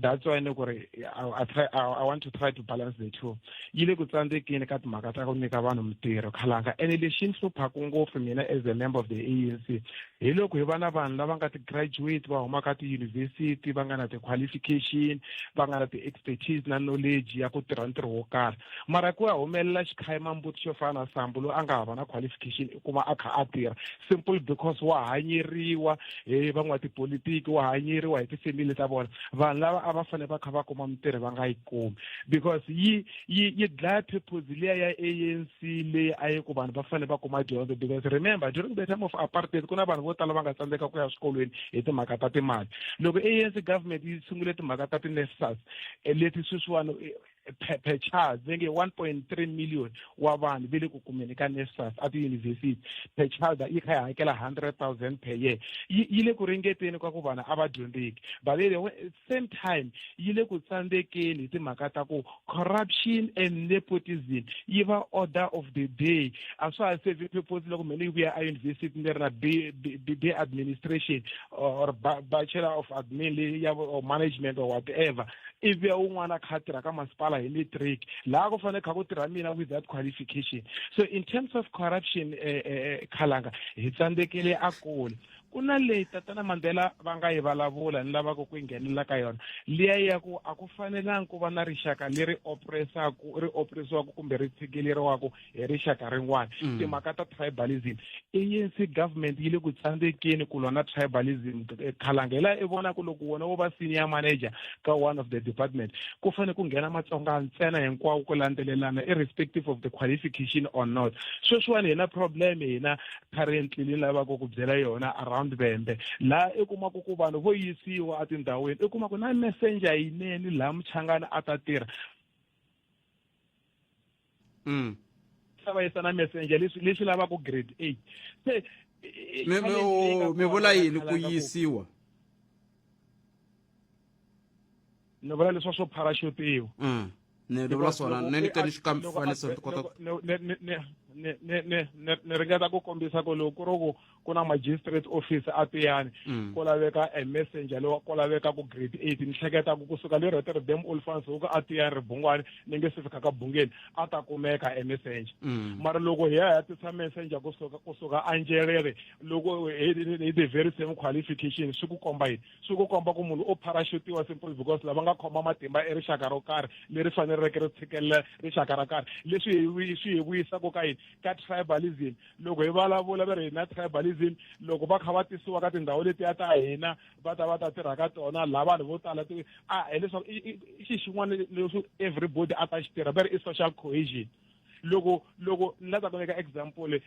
I: That's why I want to try to balance the two. Yi le ku tsandzekeni ka timhaka ta ku nyika vanhu mitirho khalanga ene lexi hluphaku ngopfu mina as a member of the ANC hi loko hi va na vanhu lava nga ti-graduate va huma ka tiyunivhesiti va nga na ti-qualification va nga na ti-expertise na knowledge ya ku tirha ntirho wo karhi mara ku ya humelela xikhayimambuti xo fana na Sambu loyi a nga hava na qualification i kuma a kha a tirha simple because wa hanyeriwa hi van'watipolitiki wa hanyeriwa hi tifemili ta vona vanhu lava a va fane va kha va kuma mitirho va nga yi kumi because yi dlaya purpose liya ya ANC leyi a yi ku vanhu va fane va kuma dyondzo because remember during the time of apartheid ku na vanhu vo tala va nga tsandzeka ku ya swikolweni hi timhaka ta timali loko ANC government yi sungule timhaka ta ti-NSFAS leti sweswiwani per child nge 1.3 million wa vanhu ve le ku kumeni ka NSFAS at tiyunivhesiti per child yi kha yi hakela 100,000 per year yi le ku ringeteni ka ku vanhu a va dyondzeki but same time yi le ku tsandzekeni hi timhaka ta ku corruption and nepotism yi va order of the day a swa ha serve purpose loko mina yi vuya a yunivhesiti ni ri na B administration or bachelor of admin or management or whatever ivi un'wana kha tirha ka masipala hi matric laha ku fanele kha ku tirha mina with that qualification so in terms of corruption khalanga hi tsandzekile a kule ku na leyi tatana Mandela va nga yi vulavula ni lavaka ku nghenelela ka yona liya ya ku a ku fanelanga ku va na rixaka leri oppressiwaka kumbe ri tshikeleriwaka hi rixaka rin'wana timhaka ta tribalism ANC government yi le ku tsandzekeni ku lwa na tribalism khalanga hi laha i vonaka loko wona wo va senior manager ka one of the department ku fanele ku nghena matsonga ntsena hinkwawo ku landzelelana irrespective of the qualification or not sweswiwani hina problem hina currently ni lavaka ku byela yona around Bembe la i kuma ku vanhu vo yisiwa atindhawini i kuma ku na messenger yinene la Mchangana a ta tirha sava yisa na messenger leswi lava ku grade 8 se
A: me vula yini ku yisiwa
I: ni vula leswi swo parachutiwa
A: ne vula swona ne ni tani xikamfanisa ti kota
I: ni ringeta ku kombisa ku loko ku ku na magistrate office a Tiyani ku laveka a messenger lowa ku laveka ku grade 8 ni hleketa ku kusuka le Rotterdam Dam Olifants ku a Tiyani Ribungwani ni nge se fika ka Bungeni a ta kumeka a messenger mara loko hi ya tisa messenger kusuka Angelere loko hi the very same qualification swi ku komba yini swi ku komba ku munhu o parachutiwa simple because lava nga khoma matimba erixaka ro karhi leri faneleke ri tshikelela rixaka ra karhi leswi swi hi vuyisa ku ka yini ka tribalism loko hi vulavula va ri na tribalism loko va kha va tisiwa ka tindhawu letiya ta hina va ta tirha ka tona la vanhu vo tala hileswaku i xin'wana leswi everybody a ta xi tirha va ri i social cohesion loko ni la ta ku nyika example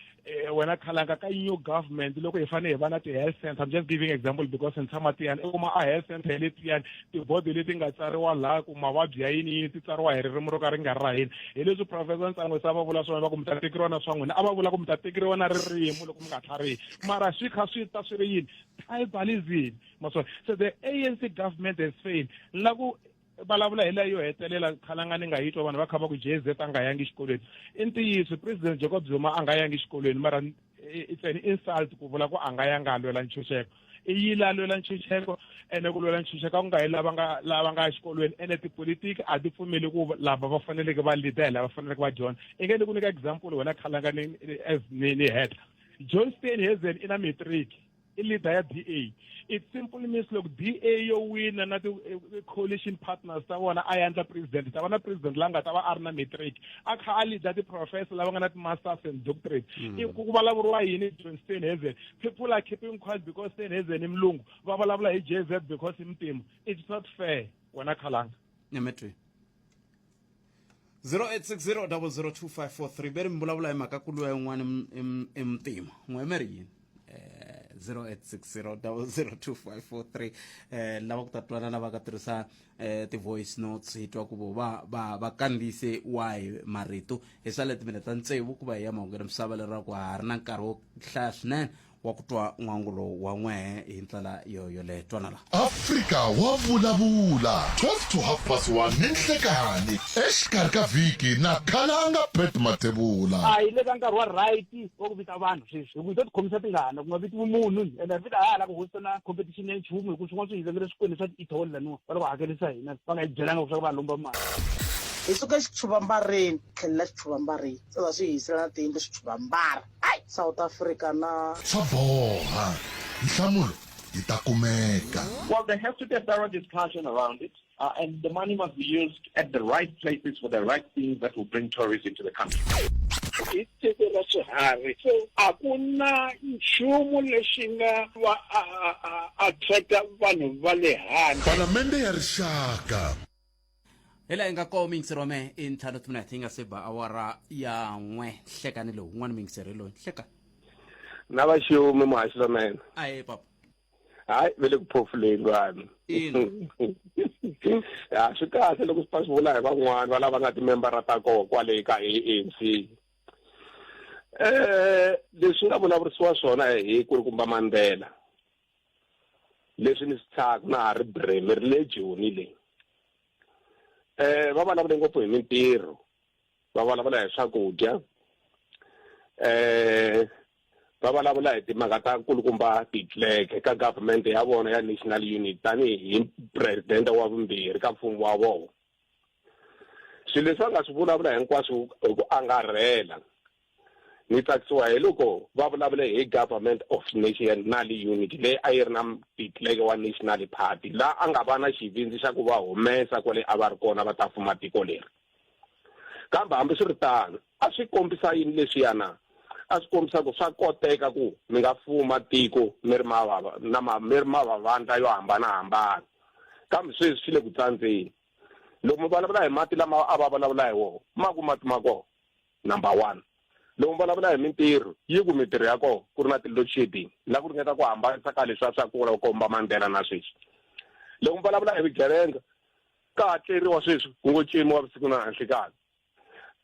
I: wena khalanga ka new government loko hi fanele hi va na ti-health center I'm just giving example because ni tshama Tiyani i kuma a health center le Tiyani tibodi leti nga tsariwa laha ku mavabyi ya yini ti tsariwa hi ririmi ro ka ri nga ri ra hina hi leswi professor Ntsangu sa va vula swona va ku mi ta tekeriwa na swa n'wina a va vula ku mi ta tekeriwa na ririmi loko mi nga tlharihi mara swi kha swi ta swi ri yini tribalism maswona so the ANC government has failed la ku vulavula hi leyo hetelela khalanga ni nga yi twa vanhu va kha va ku JZ a nga yangi xikolweni i ntiyiso president Jacob Zuma a nga yangi xikolweni mara it's an insult ku vula ku a nga yanga lwela ntshunxeko i yila lwela ntshunxeko ene ku lwela ntshunxeko ku nga hi lava nga xikolweni ene tipolitiki a ti pfumeli ku lava va faneleke va leader hi lava faneleke va dyondza i nge ni ku nyika example wena khalanga ni heta John Steenhuisen ina matric i leader ya DA it simply means look DA yo wina na coalition partners ta vona a yandla president ta vona president la nga ta va a ri na matric a kha a leader ti-professor lava nga na ti-masters and doctorate ku vulavuriwa yini John Steenhuisen people are keeping quiet because Steenhuisen i mlungu va vulavula hi JZ because i mtima it's not fair wena khalanga
A: nyametwe 0860002543 beri mi vulavula hi mhaka ku lwa yin'wana emtima n'we mi ri yini 0860002543 lava ku tatwana lava ka tirhisa ti-voice notes hi twa ku vo va kandziyise wahi marito hi swa le timinete ta tsevu ku va hi ya mahungu ya misava leraku ha ri na nkarhi wo hlaya swinene wa ku twa n'wangulo wa n'wehe hi ndlela yoyoleyo twana la
C: Afrika Wa Vulavula 12 to 1:30 ninhlekani exikarhi ka vhiki na khalanga Pet Matebula.
J: A hi le ka nkarhi wa right wa ku vita vanhu sweswi hi ku hi to tikhomisa tingana ku nga vitiwi munhu ende vita hala ku hosta na competition ya nchumu hi ku swin'wana swi hizekele swikwini swa ti-etoll laniwa va le ku hakelisa hina va nga hi byelanga ku swa ku va lomba mali
K: hi suka xitshuvambareni tlhelela xitshuvambareni se va swi hisela na tiyindlu xitshuvambara ai South Africa na
C: Swa boha nhlamulo yi ta kumeka.
L: Well, there has to be a thorough discussion around it, and the money must be used at the right places for the right things that will bring tourists into the country.
J: hi tiko ra swiharhi so a ku na nchumu lexi nga va attract vanhu va le handle
C: Palamende ya rixaka.
A: hela hi nga koho mingiseri wa mehe i ntlhanu timinete yi nga se ba awara ya n'we hlekani lowu n'wana mingiseri loyi hleka
I: na vaxumi muhaxi wa mena
A: aye papa
I: hayi ve le ku phofuleni vanhu ya swi kahle loko swi swi vula hi van'wani va lava nga timembara ta koho kwale ka ANC leswi nga vulavurisiwa swona hi kulukumba Mandela leswi ni swi tshaka na ha ri breme religion leyi va vulavula ngopfu hi mintirho va vulavula hi swakudya va vulavula hi timhaka ta kulukumba titleke ka government ya vona ya national unity tanihi president wa vumbirhi ka mfumo wa vona swilo leswi va nga swi vulavula hinkwaswo hi ku angarhela ni tsakisiwa hi loko va vulavula hi government of national unity leyi a yi ri na titleke wa national party laha a nga va na xivindzi xa ku va humesa kwale a va ri kona va ta fuma tiko leri kambe hambi swi ri tano a swi kombisa yini leswiyana a swi kombisa ku swa koteka ku mi nga fuma tiko mi ri mavandla yo hambanahambana kambe sweswi swi le ku tsandzeni loko mi vulavula hi mati lama a va vulavula hi wona maku mati ma kona number 1 loko mi vulavula hi mintirho yi ku mintirho ya kona ku ri na ti-load shedding la ku ringeta ku hambanisa ka leswi swa ku komba Mandela na sweswi loko mi vulavula hi vugevenga ka hatleriwa sweswi ku ngo ciniwa vusiku na nanhlikani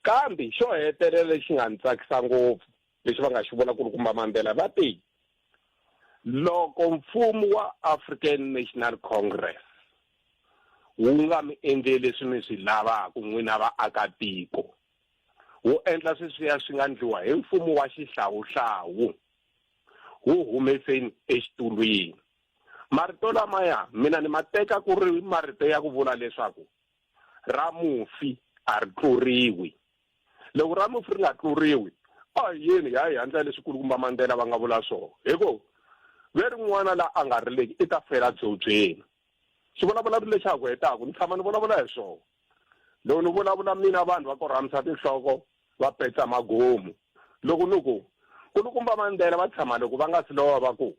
I: kambe xo hetelela lexi nga ni tsakisa ngopfu lexi va nga xi vula kulukumba Mandela va te loko mfumo wa African National Congress wu nga mi endleli leswi mi swi lavaka n'wina vaakatiko wu endla sweswiya swi nga ndliwa hi mfumo wa xihlawuhlawu wu humeseni exitulwini marito lamaya mina ni mateka ku ri marito ya ku vula leswaku ramufi a ri tluriwi loko ramufi ri nga tluriwi a yini ya hi handla leswi kulukumba Mandela va nga vula swona hikuva ve rin'wana la a nga ri leki i ta fela dzobeni swi vulavula lexi a ku hetaku ni tshama ni vulavula hi swona loko ni vulavula mina vanhu va korhamisa tinhloko va petsa magomu loko ni ku kulukumba Mandela va tshama loko va nga si lova ku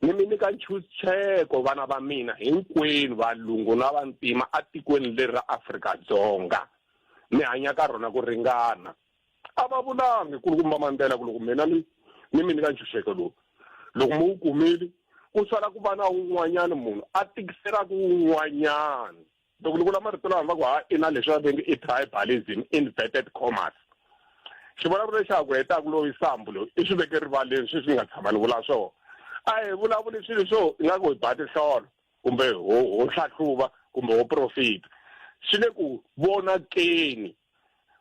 I: ni mi nyika ntshunxeko vana va mina hinkwenu valungu na vantima a tikweni leri ra Afrika Dzonga ni hanya ka rona ku ringana a va vulangi kulukumba Mandela ku loko mina ni mi nyika ntshunxeko lowu loko mu wu kumile ku sala ku va na un'wanyana munhu a tikisela ku un'wanyana loko ni vula marito lama va ku ha i na leswi va nge i tribalism inverted commas xi vulavula lexi a ku hetaku loyi Sambu loyi i swi veke rivaleni swi nga tshama ni vula swona a hi vulavuli swilo swo ingaku hi ba tinhlolo kumbe ho hlahluva kumbe ho profit swi le ku vonakeni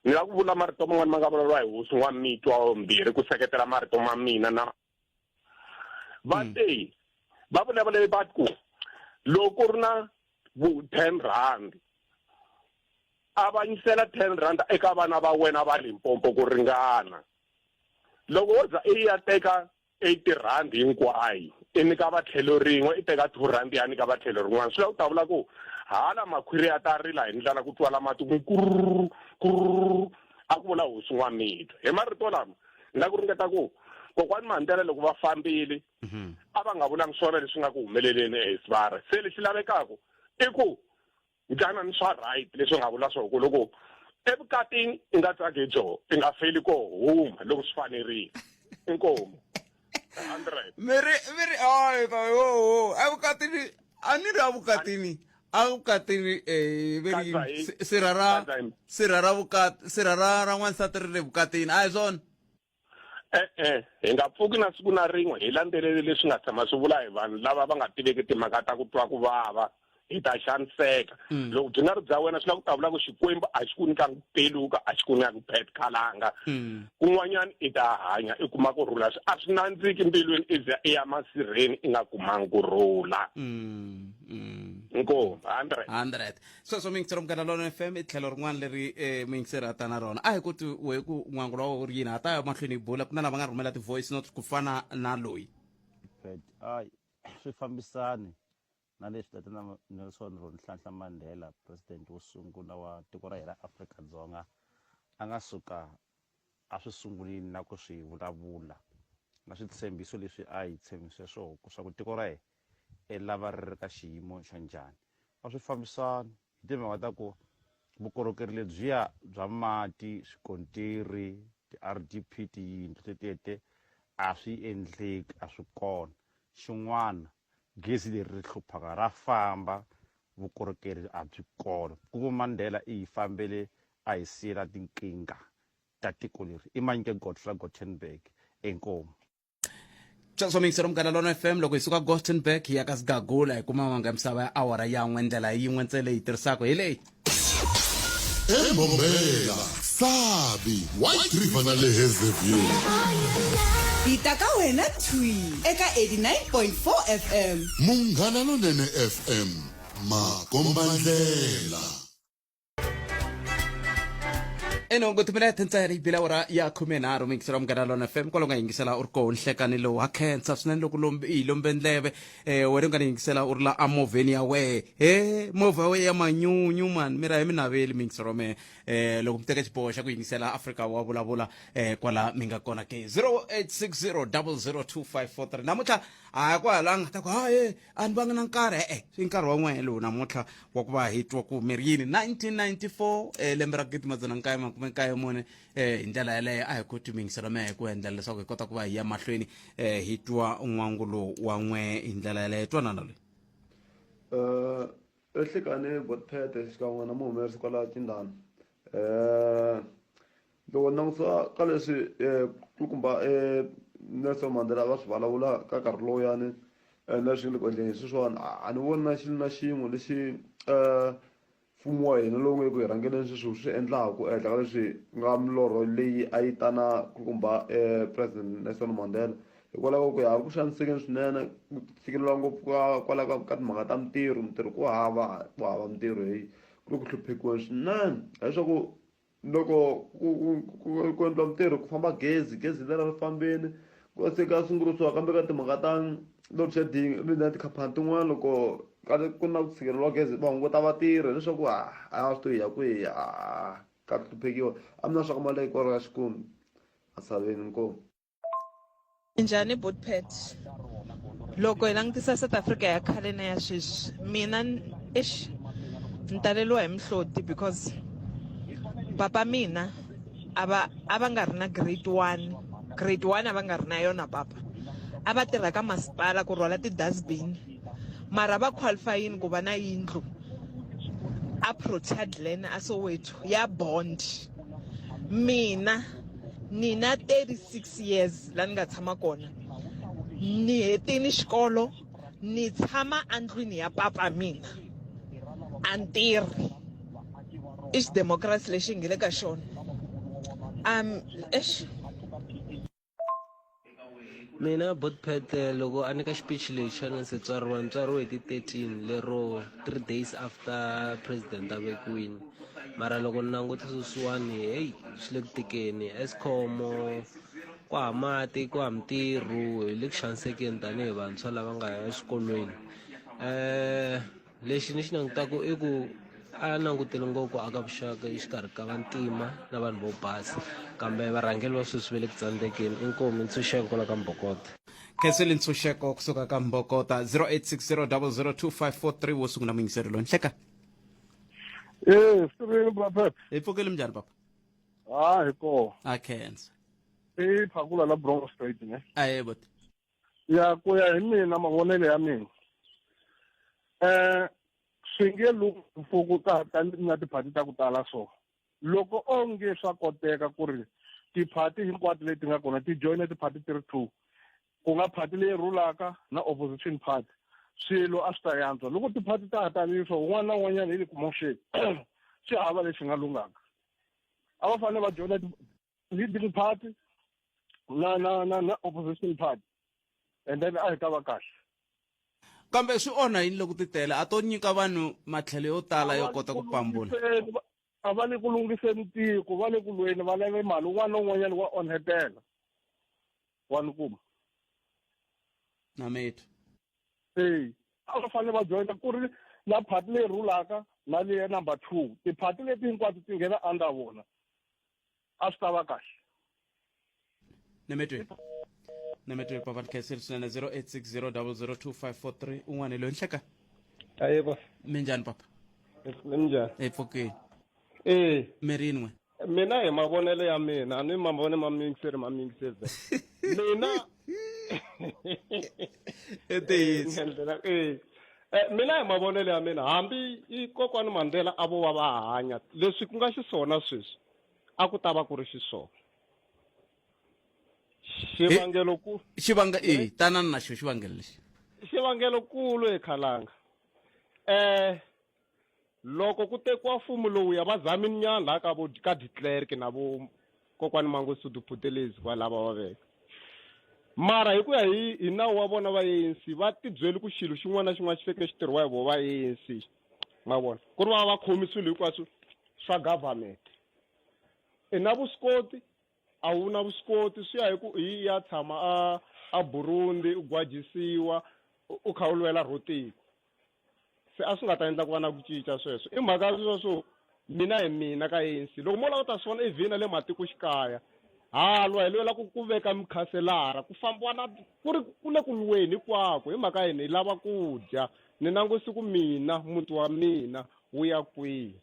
I: ni la ku vula marito man'wani ma nga vulavuriwa hi hosi n'wa mitwa mbirhi ku seketela marito ma mina na va te va vulavula va ku loko ri na 10 rand a va nyisela 10 rand eka vana va wena va Limpopo ku ringana loko wo za i ya teka 80 rand hinkwayo i nyika va tlhelo rin'we i teka 2 rand ya nyika va tlhelo rin'wana swi la ku ta vula ku hala makhwiri ya ta rila hi ndlela ku twala mati ku a ku vula hosi n'wa mitwa hi marito lama ni la ku ringeta ku kokwani Mandela loko va fambile a va nga vulangi swona leswi nga ku humeleleni eSibara se lexi lavekaka i ku njana ni swa right leswi nga vula swona ku loko evukatini i nga tsaki byo i nga feli ko huma loko swi fanerile inkomo
A: Meri ay oh avukatini ani ra avukatini veri sirara ra n'wansati ri le vukatini a hi swona
M: hi nga pfuki na siku na rin'we hi landzeleli leswi nga tshama swi vula hi vanhu lava va nga tiveki timhaka ta ku twa ku vava hi ta xaniseka loko byi nga ri bya wena swi la ku ta vula ku Xikwembu a xi ku nyikanga peluka a xi ku nyikanga pet khalanga kun'wanyana i ta hanya i kuma kurhula a swi nandziki mbilwini i za i ya masirheni i nga kumangi kurhula inkomu
A: 100 sweswo mingisero mugana lona FM i tlhelo rin'wana leri mingiseri a ta na rona a hi ku we ku n'wangulo wa uri yini a ta ya mahlweni hi bula ku na lava nga rhumela ti-voice note ku fana na loyi
N: ay swi fambisani na leswi tata na Nelson Mandela president wo sungula wa tiko ra hina Afrika Dzonga a nga suka a swi sungulini na ku swi vulavula na switshembiso leswi a hi tshembise swona swa ku tiko ra hina lava ri ri ka xiyimo xa njhani a swi fambisani hi timhaka ta ku vukorhokeri lebyiya bya mati swikontiri ti-RDP tiyindlu tete a swi endleki a swi kona xin'wana gezi leri ri hluphaka ra famba vukorhokeri a byi kona ku Mandela i hi fambele a hi siyela tinkingha ta tiko leri i manyike Godfrey Gothenburg enkomo
A: sweswo mingisero mugana lona FM loko hi suka Gothenburg hi ya ka Sigagula hi kuma manga misava ya awara yan'we ndlela yin'we ntsele hi tirhisako hi leyi
C: Mbombela Sabi White River na le Hazyview
B: Hita ka wena twi eka 89.4 FM
C: Munghana Lonene FM Makombandlela
A: enongo timinete ntsari bila wara ya 13 mingisera mugana lona FM kwalo nga yingisela uri ko nhlekani lo wa cancer swinene loko lombe ndleve wena nga yingisela uri la amoveni ya we mova we ya manyunyu man mira hi minaveli mingisero me loko mteka xiboho xa ku yingisela Afrika Wa Vulavula kwala minga kona ke 0860002543 namutlha a kwala nga ta ku haye ani va nga na nkarhi swi nkarhi wa n'we lo namutlha wa ku va hitwa ku mirini 1994 lembe ra 1994 hi ndlela yaleyo a hi koti mingiselo me ku endla leswaku hi kota ku va hi ya mahlweni hi twa n'wangulo wa n'we hi ndlela yaleyo twanana loyi
O: ehlekane botphete xikan'we na muhumelerisi kwala tindani loko langutisa ka leswi kulukumba Nelson Mandela va swi vulavula ka nkarhi lowuyani na swi le ku endleni sweswiwani a ni voni na xilo na xin'we lexi mfumo wa hina lowu nga le ku hi rhangeleni swi endlaku ehenhla ka leswi nga milorho leyi a yi tana kulukumba president Nelson Mandela hikwalaho ku ya ku xanisekeni swinene ku fikeleriwa ngopfu kwala ka timhaka ta mintirho ku hava mintirho hi ku ri ku hluphekiweni swinene leswaku loko ku endliwa mintirho ku famba gezi leri ri fambeni ku se ka sungurisiwa kambe ka timhaka ta load shedding na tikhampani tin'wana loko ku na ku tshikeleriwa gezi va hunguta vatirhi leswaku a swi to hiya kwihi ka hluphekiwa a mi na swa ku mali hikwaro ya xikwembu a saveni inkomu
P: njhani botpet loko hi langutisa South Africa ya khale na ya sweswi mina ni taleliwa hi mihloti because papa mina a va nga ri na grade 1 a va nga ri na yona papa a va tirha ka masipala ku rhwala ti-dustbin mara va qualifyini ku va na yindlu a Protadland a Soweto ya bond mina ni na 36 years la ni nga tshama kona ni hetini xikolo ni tshama andlwini ya papa mina a ntirhi i xidemokirasi lexi hi nge le ka xona
Q: mina botpet loko a nyika speech lexi a ni se tswariwe hi ti-13 lero 3 days after president a vekiwini mara loko ni langutisa sweswiwani heyi swi le ku tikeni Eskom ku ha mati ku ha mintirho hi le ku xanisekeni tanihi vantshwa lava nga ya eswikolweni lexi ni xi langutaku i ku a langutele ngopfu aka vuxaka exikarhi ka vantima na vanhu vo basa kambe varhangeli va sweswi ve le ku tsandzekeni inkomu ntshunxeko la ka Mbokota
A: khenseli ntshunxeko kusuka ka Mbokota 0860002543 wo sungula mingiseri lo nhleka
E: sireni brapep
A: hi pfukile njhani papa
E: hi ko
A: a khensa
E: i phakula la Bronx Street ne
A: aye but
E: ya ku ya hi mina mavonelo ya mina swi nge luku ka na tiphati ta ku tala so loko onge swa koteka ku ri tiphati hinkwato leti nga kona ti joyina tiphati ti ri 2 ku nga phati leyi rulaka na opposition party swilo a swi ta yantswa loko tiphati ta hatanisa un'wana na un'wanyana hi le kumoxeni swi hava lexi nga lungaka a va fanele va joyina leading party na opposition party and then a hi ta va kahle
A: kambe swi onha yini loko ti tele a to nyika vanhu matlhelo yo tala yo kota ku pambula
E: a va le ku lunghiseni tiko va le ku lweni va lave mali un'wana na un'wanyana wa onhetela wa ni kuma
A: na meto
E: a va fanele va joyina ku ri na phati leyi rulaka na leyi number 2 tiphati leti hinkwato ti nghena under vona a swi ta va kahle
A: nemetwe papa khesiri swinene 0860002543 un'wana loyi nhleka
R: ayebo
A: minjhani papa
R: minjhani
A: epfukeni mirin'we
R: mina hi mavonelo ya mina ni mavone mamingiseri mina mina hi mavonelo ya mina hambi i kokwani Mandela a vo va hanya leswi ku nga xiswona sweswi a ku ta va ku ri xiswona xivangelo ku
A: tanani na xo xivangelo lexi
R: xivangelo kulu ekhalanga loko ku tekiwa mfumo lowuya va zamini nyana laha ka de Klerk na vo kokwani Mangosuthu Buthelezi va lava va veka mara hi ku ya hi nawu wa vona va ANC va tibyeli ku xilo xin'wana na xin'wana xi feke xi tirhiwa hi vo va ANC ma vona ku ri va khomi swilo hinkwaswo swa government na vuswikoti a wu na vuswikoti swi ya hi ku hi ya tshama a Burundi u gwajisiwa u kha u lwela rotiko se a swi nga ta endla ku va na ku cinca sweswo i mhaka sweswo mina hi mina ka ANC loko mo lava ta swi vona evhina le matikoxikaya halwa hi lwela ku veka mikhaselara ku fambiwa na ku ri ku le ku lweni hinkwako hi mhaka yini hi lava ku dya ni nangusi ku mina muti wa mina wu ya kwihi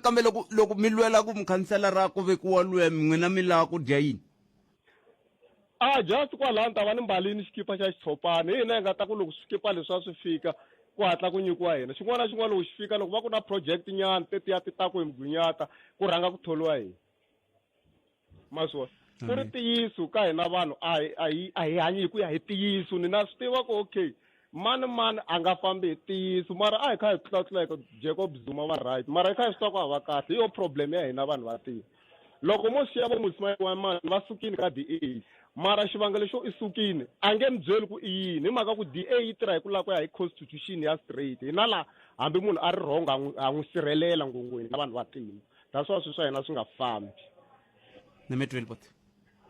A: kambe loko mi lwela ku mukhanselara ku vekiwa lwe n'wina mi lava ku dya yini
R: just kwalaha ni ta va ni mbalini xikipa xa xitshopana hi hina hi nga ta ku loko swikipa leswi swi fika ku hatla ku nyikiwa hina xin'wana na xin'wana loko xi fika loko va ku na project nyana tetiya ti ta ku hi migwinyata ku rhanga ku tholiwa hina maswona ku ri tiyiso ka hina vanhu a hi hanyi hi ku ya hi tiyiso ni na swi tiva ku okay mani a nga fambi hi tiyiso mara a hi kha hi tlulatluleka Jacob Zuma va right mara hi kha hi swi twa ku hava kahle hi yo problem ya hina vanhu va tiva loko mo xiya vo Mosima wa mani va sukini ka DA mara xivangelo xo i sukini a nge mi byeli ku i yini hi mhaka ku DA yi tirha hi ku lava ku ya hi constitution ya straight hi na laha hambi munhu a ri wrong a n'wi sirhelela ngongweni na vanhu va tima that's why swilo swa hina swi nga fambi
A: nemetwelbot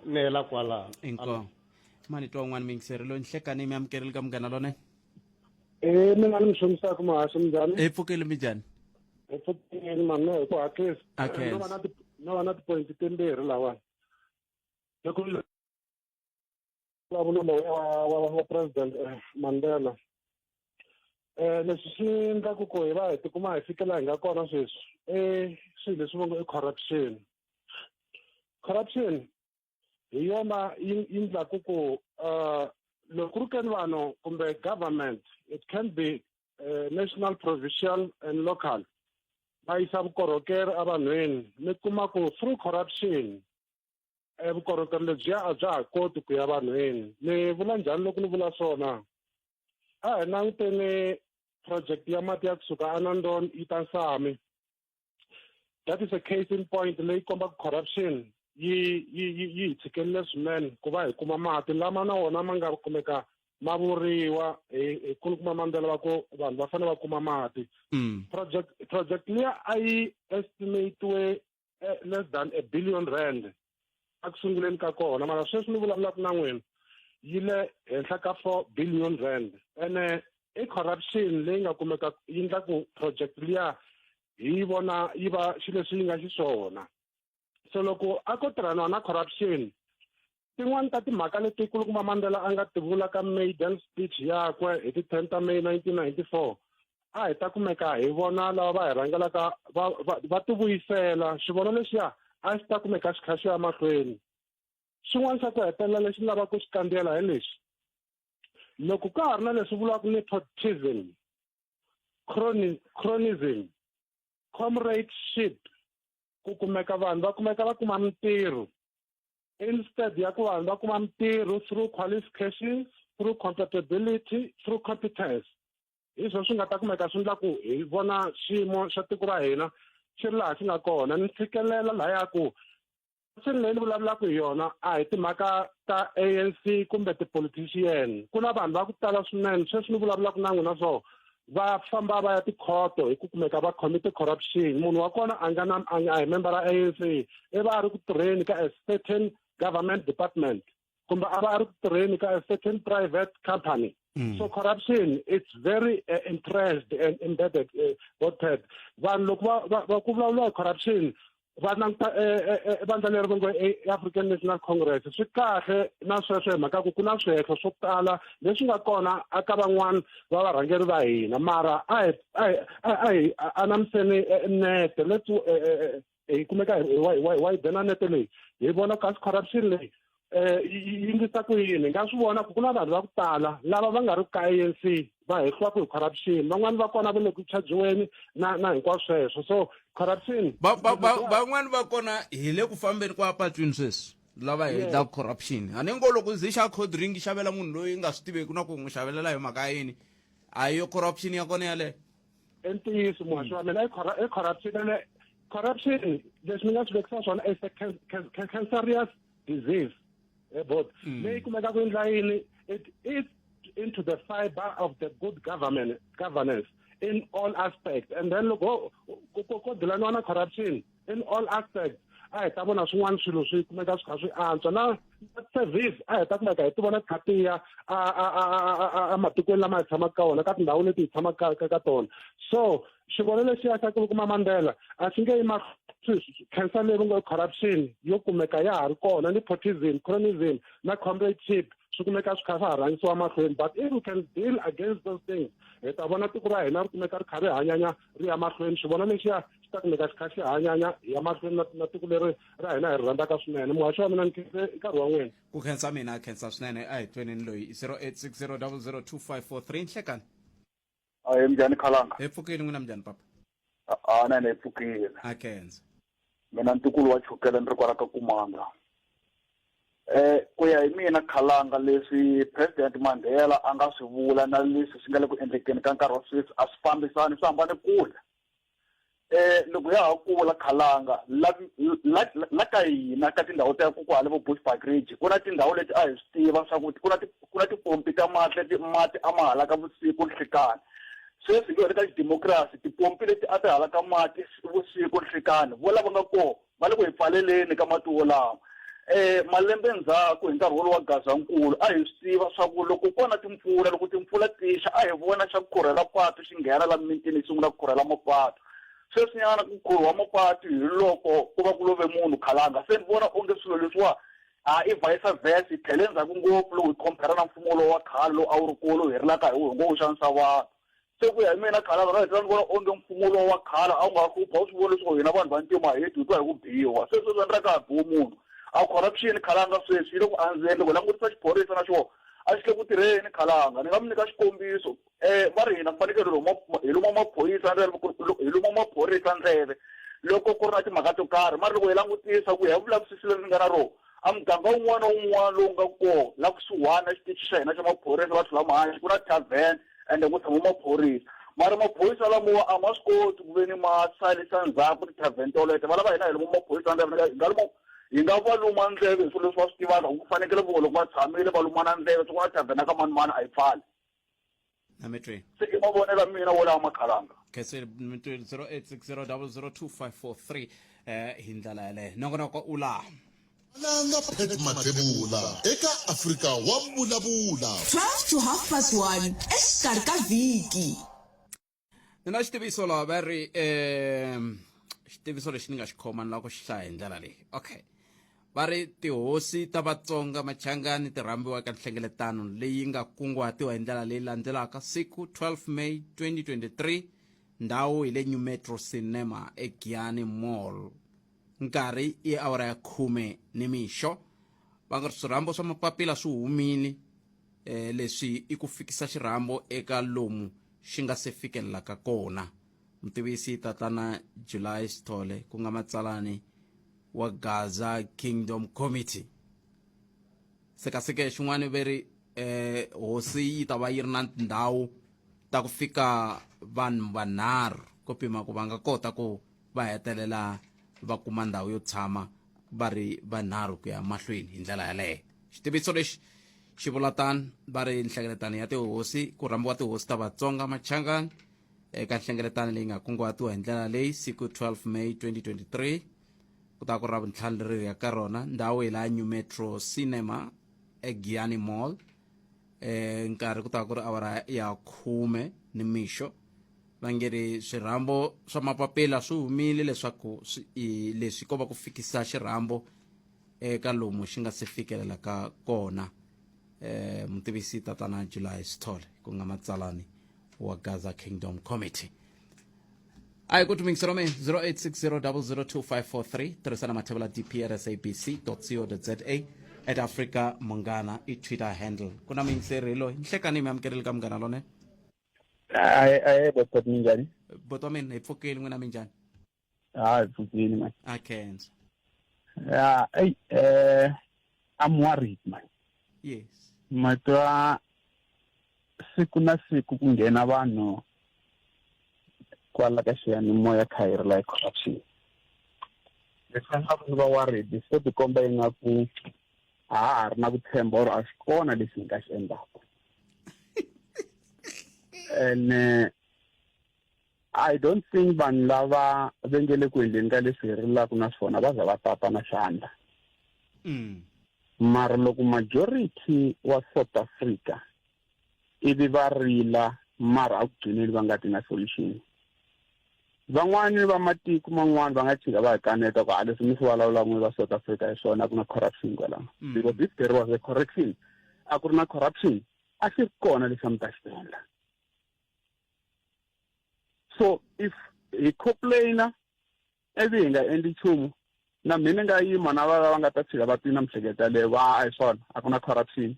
R: ni hela kwalaho
A: inkomo mani twa un'wana mingiseri loyi nhlekani mi amukerile ka munghana lone
S: mina ni mi xomisaka mahasho minjhani
A: epfukile minjhani
S: epfukile mani hi ku hatlisa no va na tipoyinti timbirhi lawani loko vulavula wa president Mandela leswi swi endlaku ku hi va hi tikuma hi fikela hi nga kona sweswi swilo leswi vongo i corruption hi yona yi endlaku ku loko ku ri ke ni vanhu kumbe government it can be national, provincial and local va yisa vukorhokeri evanhwini mi kuma ku through corruption vukorhokeri lebyiya a bya ha koti ku ya vanhwini ni vula njhani loko ni vula swona a hi languteni project ya mati ya kusuka Anandon yi ta Nsami that is a case in point leyi kombaka corruption yi hi tshikelele swinene ku va hi kuma mati lama na wona ma nga kumeka ma vuriwa hi nkulukumba Mandela va ku vanhu va fanele va kuma mati project liya a yi estimatiwe less than R1 billion a ku sunguleni ka kona mara sweswi ni vulavulaka na n'wina yi le henhla ka R4 billion ene i corruption leyi nga kumeka yi endla ku project liya hi vona yi va xilo leswi yi nga xiswona so loko a ko tirhaniwa na corruption tin'wani ta timhaka leti nkulukumba Mandela a nga ti vula ka maiden speech yakwe hi ti 10 ta May 1994 a hi ta kumeka hi vona lava va hi rhangelaka va ti vuyisela xivono lexiya a xi ta kumeka xi kha xi ya mahlweni xin'wana xa ku hetelela lexi ni lavaka ku xi kambela hi lexi loko ka ha ri na leswi vulaka nepotism cronism comradeship ku kumeka vanhu va kumeka va kuma mintirho instead ya ku vanhu va kuma mintirho through qualifications through compatibility through competence hi swona swi nga ta kumeka swi endla ku hi vona xiyimo xa tiko ra hina xi ri laha xi nga kona ni tshikelela lahaya ku swi leyi ni vulavulaka hi yona a hi timhaka ta ANC kumbe ti-politician ku na vanhu va ku tala swinene sweswi ni vulavulaka na n'wina swona va famba va ya tikhoto hi ku kumeka va commit corruption munhu wa kona a hi member ra ANC i va a ri ku tirheni ka a certain government department kumbe a va a ri ku tirheni ka a certain private company so corruption it's very entrenched and embedded vanhu loko va ku vulavula corruption va languta vandla leri va ngo African National Congress swi kahle na sweswo hi mhaka ku na swihehlo swo tala leswi nga kona aka van'wani va varhangeri va hina mara a anamiseni nete let's hi kumeka hi bena nete leyi hi vona kasi corruption leyi yi ngisa ku yini nga swi vona ku na vanhu va ku tala lava va nga ri ka ANC va hehliwaku hi corruption van'wani va kona va le ku chajiweni na hinkwaswo sweswo so corruption
A: van'wani va kona hi le ku fambeni kwa patwini sweswi lava heta corruption a ni ngo loko zi xa code ring xavela munhu loyi nga swi tiveki na ku n'wi xavelela hi mhaka yini a yo corruption ya kona yaleyo
S: ntiyiso muhaxi wa mina i corruption leswi ni nga swi vekisa swona is a cancerous disease but leyi kumeka ku endla yini it is into the fiber of the good governance in all aspects and then loko ko dilaniwa na corruption in all aspects a hi ta vona swin'wana swilo swi kumeka swi kha swi antswa na service a hi ta kumeka hi ti vona kha tiya a matikweni lama hi tshamaka ka wona ka tindhawu leti hi tshamaka ka tona so xivona lexiya xa ku kuma Mandela a xi nge yi cancer leyi ngo corruption yo kumeka ya ha ri kona nepotism cronism na comradeship swi kumeka swi kha swi ha rhangisiwa mahlweni but if we can deal against those things hi ta vona tiko ra hina ri kumeka ri kha ri hanyanya ri ya mahlweni swi vona lexiya xi ta kumeka xi kha xi hanyanya hi ya mahlweni na tiko leri ra hina hi ri rhandzaka swinene muhaxi wa mina ni khense nkarhi wa n'wina
A: ku khensa mina a khensa swinene a hi twenini loyi 0860002543 nhlekani
F: ayi mjani khalanga
A: hi pfukile n'wina mjani papa
F: nene hi pfukile
A: a khensa
F: mina ntukulu wa chukela ni ri kwala ka kumanga ku ya hi mina khalanga leswi president Mandela a nga swi vula na leswi swi nga le ku endlekeni ka nkarhi wa sweswi a swi fambisani swi hambane kule loko ya ha kula khalanga la ka hina ka tindhawu ta ku kwale vo Bushbuck Ridge ku na tindhawu leti a hi swi tiva swa ku ku na tipompi ta mati a ma halaka vusiku nhlekani sweswi hi ka democracy tipompi leti a ti halaka mati vusiku nhlekani vo lava nga kona va le ku hi pfaleleni ka mati wolawo malembe ndzhaku hi nkarhi wolowo wa Gazankulu a hi swi tiva swa ku loko kona timpfula loko timpfula tixa a hi vona xa ku khurhela patu xi nghena la mitini sungula ku khurhela mapatu sweswinyana ku khurhiwa mapatu hi loko ku va ku love munhu khalanga se ni vona onge swilo leswiwa i vice versa hi tlhele ndzhaku ngopfu loko hi compare na mfumo lowu wa khale lowu a wu ri kulu hi rilaka hi ngo wu xanisa vanhu se ku ya hi mina khalanga ra hi ni vona onge mfumo lowu wa khale a wu nga hlupha wu swi vona leswaku hina vanhu va ntima hi twa hi ku biwa sweswo swi endlaka hi biwa munhu a corruption khalanga sweswi yi le ku andzeni loko langutisa xiphorisa na xona a xi le ku tirheni khalanga ni nga mi nyika xikombiso va ri hina fanekele hi luma maphorisa ndleve loko ku ri na timhaka to karhi mara loko hi langutisa ku hi ya vulavisisi leri ni nga na rona a muganga wun'wana na wun'wana lowu nga kona la kusuhani na xitichi xa hina xa maphorisa va tlhela mahansi ku na tavern ende ku tshama maphorisa mara maphorisa lamowa a ma swi koti ku ve ni ma salisa ndzhaku ti-tavern tolete va lava hina hi luma maphorisa ndleve hi nga va luma ndleve hi swilo leswi va swi tivaka ku fanekele vo loko va tshamile va lumana ndleve swi ku na tavern ka mani a yi pfali
A: Nametwe.
F: se i mavonelo mina wo lawa makhalanga
A: kese 0860002543 hi ndlela yaleyo nongonoko u laha
C: langa Pet Matebula eka Afrika Wa Vulavula
B: 12 to half past 1 exikarhi ka vhiki
A: ni na xitiviso laha va ri xitiviso lexi ni nga xi khoma ni lava ku xi hlaya hi ndlela leyi okay va ri tihosi ta Vatsonga Machangani ti rhambiwa ka nhlengeletano leyi nga kunguhatiwa hi ndlela leyi landzelaka siku 12 May 2023 ndhawu hi le New Metro Cinema eGiyani Mall nkarhi i awara ya 10 nimixo va nga swirhambo swa mapapila swi humile leswi I ku fikisa xirhambo eka lomu xi nga se fikelelaka kona. Mutivisi tatana July Sithole ku nga matsalani wa Gaza Kingdom Committee. Sekaseke xin'wana veri hosi yi ta va yi ri na tindhawu ta ku fika vanhu vanharhu ko pima ku va nga kota ku va hetelela va kuma ndhawu yo tshama va ri vanharhu ku ya mahlweni hi ndlela yaleyo. Xitiviso lexi xi vula tani va ri nhlengeletano ya tihosi ku rhambiwa tihosi ta Vatsonga Machangani eka nhlengeletano leyi nga kunguhatiwa hi ndlela leyi siku 12 May 2023 ku ta ku ra vuntlhanu leri ya ka rona ndhawu hi laha New Metro Cinema eGiyani Mall nkarhi ku ta ku ri awara ya 10 nimixo. Va ngeri swirhambo swa mapapila swi humile leswaku leswi ko va ku fikisa xirhambo eka lomu xi nga se fikelelaka kona. Mutivisi tatana July Sithole ku nga matsalani wa Gaza Kingdom Committee. Ay ku tumingiselo me 0860002543 tirhisana mathebula dprsabc.co.za at Afrika Mongana I Twitter handle. Kuna mingiseri lo nhlekani mi amkerele ka Mongana lone.
J: Ay botot minjani.
A: Boto min hi pfukile n'wina minjani.
J: Pfukile man.
A: Kenza.
J: I'm worried man.
A: Yes.
J: Matwa siku na siku ku nghena vanhu kwala ka xiyanimoya kha hi ri like corruption. Leswi nga va worried so tikomba ingaku ha ri na ku tshemba or a swi kona leswi nga xi endlaka. And I don't think vanhu lava vengele ku endleni ka leswi hi rilaka na swona va za va tata na xandla. Mara loko majority wa South Africa ivi va rila mara a ku gcineni va nga ti na solution. Van'wani va matiko man'wani va nga chika va hi kaneta ku leswi mi swi vulavula n'we va South Africa hi swona ku na corruption kwalano. Because if there was a correction a ku ri na corruption a xi ri kona leswi a mi ta xi endla. So if hi complaina ivi hi nga endli nchumu na mina nga yima na va nga ta tshika va tina mihleketo leyi va a hi swona a ku na corruption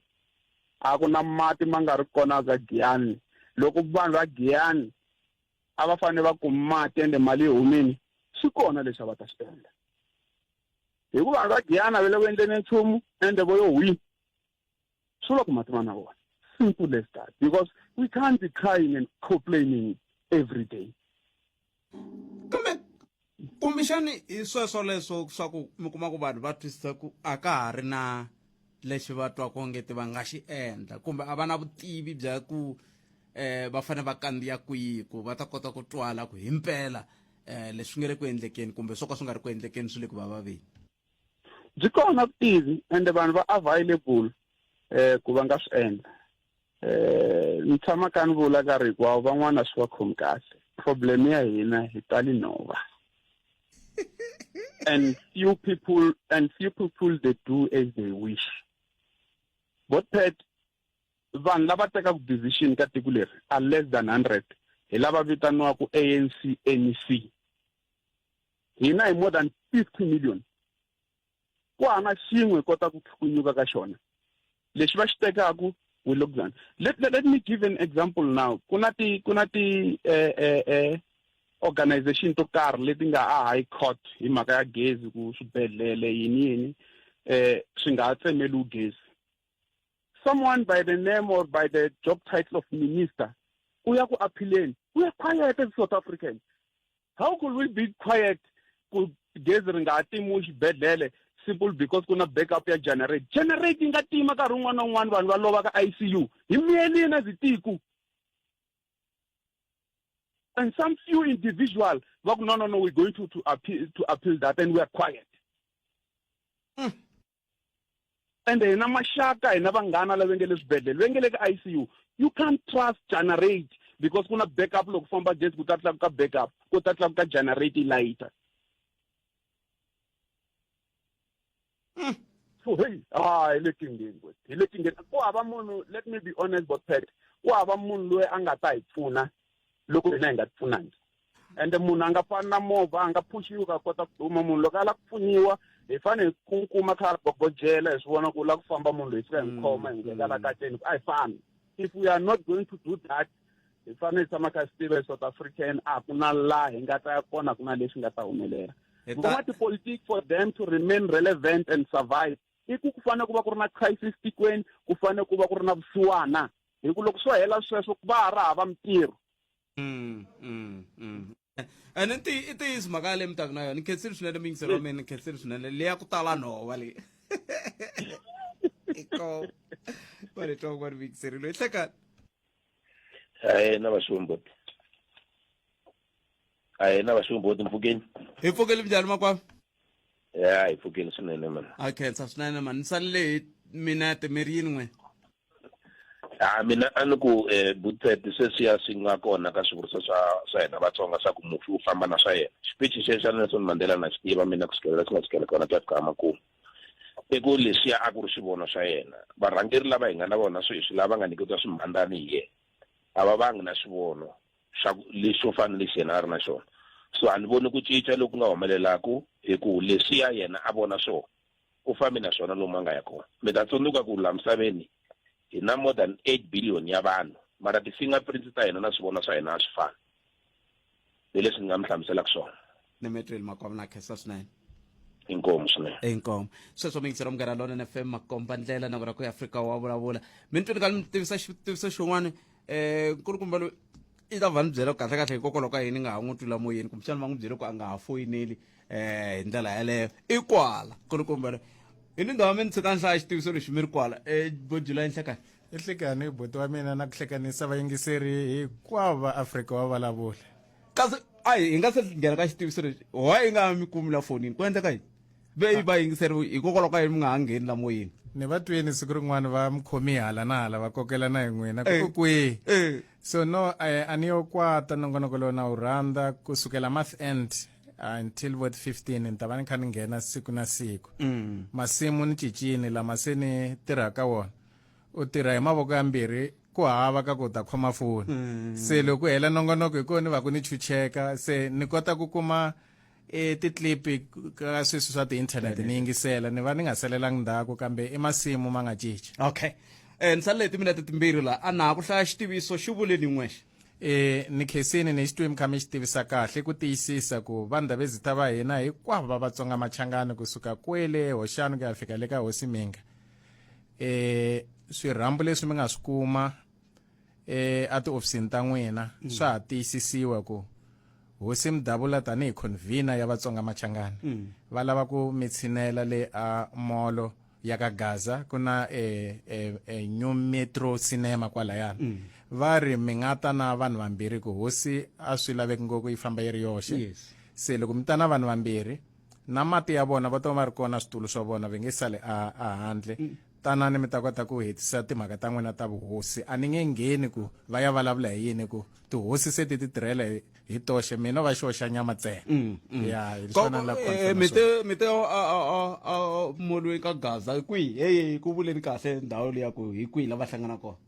J: a ku na mati ma nga ri kona ka Giyani. Loko vanhu va Giyani a va fanele va kuma mati ende mali yi humini swi kona leswi va ta swi endla. Hikuva vanhu va Giyani a va le ku endleni nchumu ende vo yo win swi la ku mati ma na vona. Simple as that because we can't be crying and complaining every day.
A: Kumbexani hi sweswo leswo swa ku mi kuma ku vanhu va twisisa ku a ka ha ri na lexi va twa ku ngeti va nga xi endla kumbe a va na vutivi bya ku va fanele va kandziya kwihi ku va ta kota ku twala ku himpela leswi nga le ku endlekeni kumbe swo ka swi nga ri ku endlekeni swi le ku va vaveni.
J: Byi kona vutivi ende vanhu va available ku va nga swi endla. Ni tshama ka ni vula ka ri hikwavo van'wana swi va khomi kahle. Problem ya hina hi tali nhova. And few people they do as they wish. But vanhu lava tekaka decision ka tiko leri are less than 100 hi lava vitaniwaku ANC NEC. Hina hi more than 50 million. Ku hana xin'we kota ku nyuka ka xona. Lexi va xi tekaku we look down. Let me give an example now. Kuna ti organization to karhi leti nga a high court hi mhaka ya gezi ku swibedhlele yini swi nga tsemeli gezi. Someone by the name or by the job title of minister uya ku appealeni we are quiet as South Africans. How could we be quiet ku gezi ri nga timi xibedhlele simple because kuna backup ya generate nga tima ka rin'wana na un'wana vanhu va lova ka ICU hi miyelini as tiko. And some few individuals, no, we're going to appeal that, and we are quiet. And then namashaka inabangana la vengele sibedle vengele ka ICU. You can't trust generate because kuna backup look famba just kutatla ka backup kutatla ka generate later. So hey, looking at let me be honest but pet. Ku ava munhu loyi anga ta hi pfuna loko hina hi nga pfunangi. And munhu anga fana na movha anga pushiwa ka kota ku duma munhu loko ala ku pfuniwa
F: hi fane ku kuma kha bobojela hi swi vona ku la ku famba munhu loyi fika hi khoma hi ngeka la kateni a hi fani. If we are not going to do that, hi fane hi tshama kha swi South African a ku na laha hi nga ta kona ku na leswi nga ta humelela. Politics for them to remain relevant and survive. Iku ku fane ku va ku ri na crisis tikweni, ku fane ku va ku ri na vusiwana. Hi ku loko swo hela sweswo ku va ha ri hava mintirho.
A: And it is magale mtaka na yona khensile swinene mingisero wa mina khensile swinene leya ku tala nhova leyi iko vale twa ku mingiseri loyi hlekani
T: na vashumboti na vashumboti mpfukeni
A: hi pfukeli njhani makwavo
T: hi pfukeni swinene man
A: a khensa swinene man ni salile minete miri yin'we
T: mina a ni ku Boetpet sweswiya swi nga kona ka swivuriso swa hina Vatsonga swa ku mufi u famba na swa yena speech xa Nelson Mandela na xi tiva mina ku sukela swi nga sukela kona ka Afrika makumu i ku leswiya a ku ri xivono xa yena varhangeri lava hi nga na vona sweswi lava nga nyiketiwa swimandani hi yena a va vangi na xivono xa lexi xo fana lexi yena a ri na xona so a ni voni ku cinca loku nga humelelaku hi ku leswiya yena a vona swona u fambi na swona lomu a nga ya kona mi ta tsundzuka ku la misaveni hi na more than 8 billion ya vanhu mara ti-fingerprints ta hina na swivona swa hina a swi fani hi leswi ni nga mi hlamuselaka swona
A: ni metweni makwavo na khensa swinene
T: inkomo swinene
A: inkomo sweswo mingisero munghana lonene FM makomba ndlela na kona ku Afrika wa vulavula mitweni ka ni tivisa xivutiso xin'wana nkulukumba loyi i ta va ni byela kahle kahle hikokwalaho ka yini nga ha n'wi twila moyeni kumbexana va n'wi byele ku a nga ha foyineli hi ndlela yaleyo i kwala nkulukumba loyi hi ni ndhawa mi ni tshika nhlaya xitiviso lexi mi ri kwala bojula enhlekani
U: enhlekani hi boti wa mina na ku hlekanisa vayingiseri hinkwavo va Afrika wa vulavula
A: kasi hi nga se nghena ka xitiviso lexi why i nga mi kumi la fonini ku endleka yini ve vayingiseri hikokwalaho ka yini mi nga ha ngheni la moyeni
U: ni va twini siku rin'wana va mukhomi hala na hala va kokelana hi n'wina ku kwihi so no a ni yo kwata nongonoko lowu na wu rhandza kusukela month end until what 15 ni ta va ni kha ni nghena siku na siku masimu ni cincini lama se ni tirhaka wona u tirha hi mavoko yambirhi ku hava ka ku ta khoma foni se loko hela nongonoko hi kona ni va ku ni chucheka se ni kota ku kuma titlipi ka sweswi swa ti-internet ni yingisela ni va ni nga selelangi ndzhaku kambe i masimu ma nga cinci
A: okay ni salele timinete timbirhi la a na ha ku hlaya xitiviso xi vuleni n'wexe
U: ni khensini ni xi twi mi kha mi xi tivisa kahle ku tiyisisa ku vandhavezita va hina hinkwavo va Vatsonga machangani kusuka kwele hoxani ku ya fika le ka hosi minga swirhambu leswi mi nga swi kuma a tiofisini ta n'wina swa ha tiyisisiwa ku hosi Mdabula tanihi convener ya Vatsonga machangani va lava ku mi tshinela le a molo ya ka Gaza ku na New Metro Cinema kwalayani va ri mi nga ta na vanhu vambirhi ku hosi a swi laveki ngopfu yi famba yi ri yoxe se loko mi ta na vanhu vambirhi na mati ya vona va to va ri kona switulu swa vona va nge sale a handle tanani mi ta kota ku hetisa timhaka ta n'wina ta vuhosi a ni nge ngheni ku va ya vulavula hi yini ku tihosi se ti tirhela hi toxe mina va xoxa nyama ntsena ya hi swona la
A: mite molweni ka Gaza hi kwihi ku vuleni kahle ndhawu leya ku hi kwihi la va hlangana kona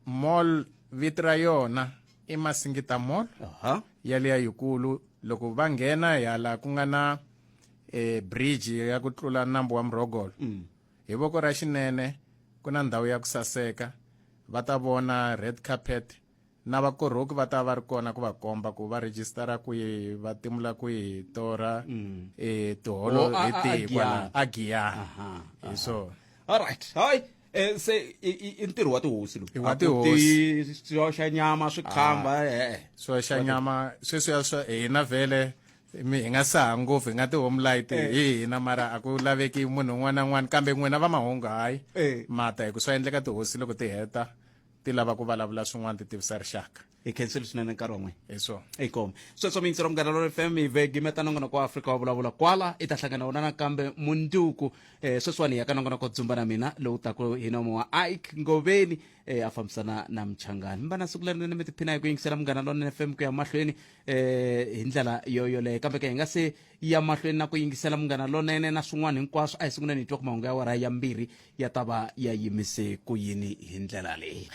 U: mall vito ra yona i Masingita Mall ya leya yikulu loko va nghena hala ku nga na bridge ya ku tlula nambu wa Mrogolo hi voko ra xinene ku na ndhawu ya ku saseka va ta vona red carpet na vakorhoki va ta va ri kona ku va komba ku va rejistara kwihi va timula kwihi tora tiholo hi tihi kwala a Giyani hi swona
A: alright hayi se i ntirho wa tihosi lowu
U: wa tihosi
A: swoxa nyama swikhamba
U: swoxa nyama sweswiya swa hina vhele hi nga saha ngopfu hi nga ti-home light hi hina mara a ku laveki munhu un'wana na un'wana kambe n'wina va mahungu hayi mata hi ku swa endleka tihosi loko ti heta ti lava ku vulavula swin'wana ti tivisa rixaka
A: hi khensile swinene nkarhi wun'we
U: hi swona
A: ikom sweswo mingisero munghana lonene FM hi vhegi meta nongonoko wa Afrika wa vulavula kwala i ta hlangana wona nakambe munduku sweswiwani hi ya ka nongonoko dzumba na mina lowu taku hi nomo wa Ike Ngoveni a fambisana na Mchangani mi va na siku lerinene mi tiphina hi ku yingisela munghana lonene FM ku ya mahlweni hi ndlela yoyoleyo kambe ke hi nga se ya mahlweni na ku yingisela munghana lonene na swin'wana hinkwaswo a hi sunguleni hi twa ku mahungu ya wara ya mbirhi ya ta va ya yimise ku yini hi ndlela leyi